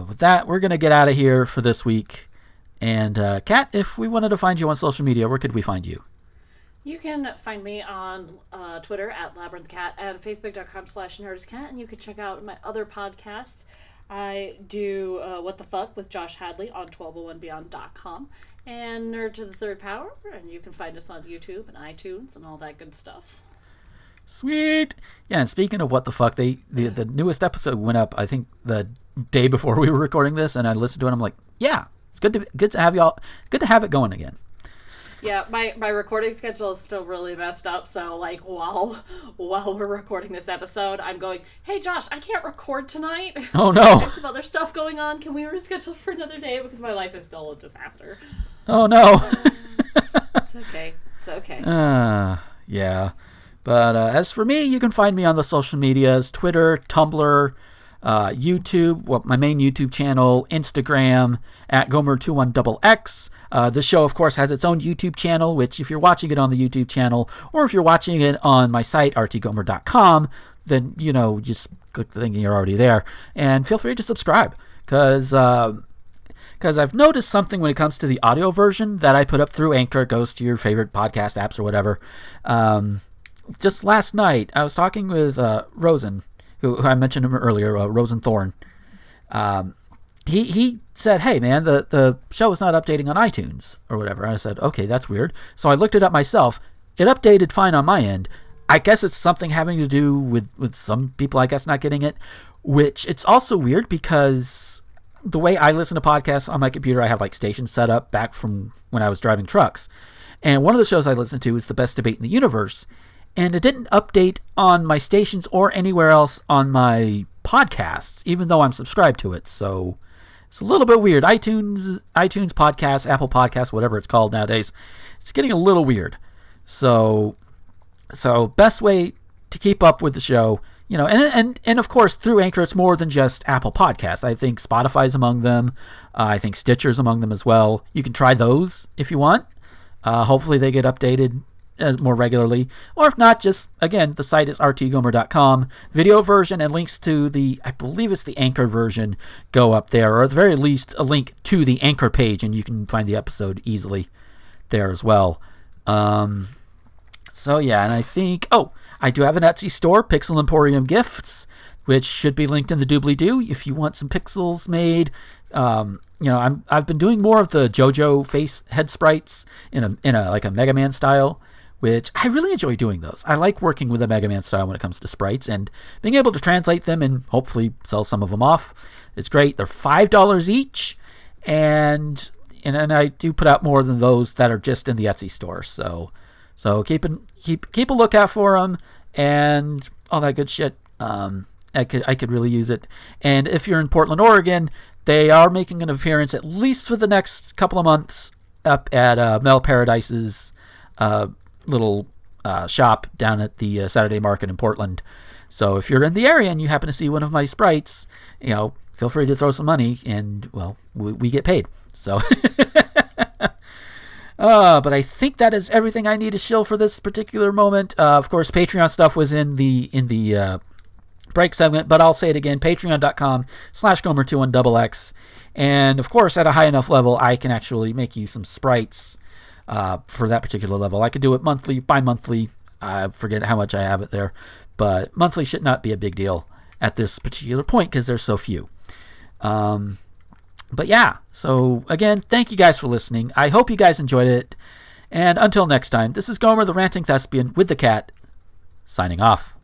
With that, we're gonna get out of here for this week. And Kat, if we wanted to find you on social media, where could we find you? You can find me on Twitter at labyrinthcat and facebook.com/nerdistcat, and you can check out my other podcasts. I do What the Fuck with Josh Hadley on 1201beyond.com and Nerd to the Third Power, and you can find us on YouTube and iTunes and all that good stuff. Sweet. Yeah, and speaking of What the Fuck, the newest episode went up, I think, the day before we were recording this, and I listened to it and I'm like, yeah, it's good to have y'all, good to have it going again. Yeah, my recording schedule is still really messed up, so like while we're recording this episode, I'm going, hey Josh, I can't record tonight. Oh no. I have some other stuff going on. Can we reschedule for another day? Because my life is still a disaster. Oh no. It's okay. It's okay. Yeah. But as for me, you can find me on the social medias, Twitter, Tumblr, YouTube, my main YouTube channel, Instagram, at Gomer21XX. This show, of course, has its own YouTube channel, which if you're watching it on the YouTube channel, or if you're watching it on my site, rtgomer.com, then, just click the thing and you're already there. And feel free to subscribe, because I've noticed something when it comes to the audio version that I put up through Anchor, goes to your favorite podcast apps or whatever. Just last night, I was talking with Rosen, who I mentioned him earlier, Rosen Thorne. He said, hey man, the show is not updating on iTunes or whatever. And I said, okay, that's weird. So I looked it up myself. It updated fine on my end. I guess it's something having to do with some people, I guess, not getting it, which it's also weird because the way I listen to podcasts on my computer, I have like stations set up back from when I was driving trucks. And one of the shows I listened to is The Best Debate in the Universe. And it didn't update on my stations or anywhere else on my podcasts, even though I'm subscribed to it. So it's a little bit weird. iTunes podcasts, Apple Podcasts, whatever it's called nowadays, it's getting a little weird. So best way to keep up with the show, and of course through Anchor, it's more than just Apple Podcasts. I think Spotify's among them. I think Stitcher's among them as well. You can try those if you want. Hopefully they get updated more regularly, or if not, just again, the site is rtgomer.com. Video version and links to I believe it's the Anchor version, go up there, or at the very least a link to the Anchor page, and you can find the episode easily there as well. So yeah, and I think I do have an Etsy store, Pixel Emporium Gifts, which should be linked in the doobly-doo if you want some pixels made. I've been doing more of the JoJo face head sprites in a like a Mega Man style, which I really enjoy doing those. I like working with a Mega Man style when it comes to sprites and being able to translate them and hopefully sell some of them off. It's great. They're $5 each, and I do put out more than those that are just in the Etsy store. So keep a lookout for them and all that good shit. I could really use it. And if you're in Portland, Oregon, they are making an appearance at least for the next couple of months up at Mel Paradise's little shop down at the Saturday Market in Portland. So if you're in the area and you happen to see one of my sprites, feel free to throw some money, and well, we get paid. So, but I think that is everything I need to shill for this particular moment. Of course, Patreon stuff was in the break segment, but I'll say it again: patreon.com/Gomer21XX. And of course, at a high enough level, I can actually make you some sprites for that particular level. I could do it monthly, bi-monthly. I forget how much I have it there, but monthly should not be a big deal at this particular point because there's so few. But yeah, so again, thank you guys for listening. I hope you guys enjoyed it. And until next time, this is Gomer the Ranting Thespian with the cat, signing off.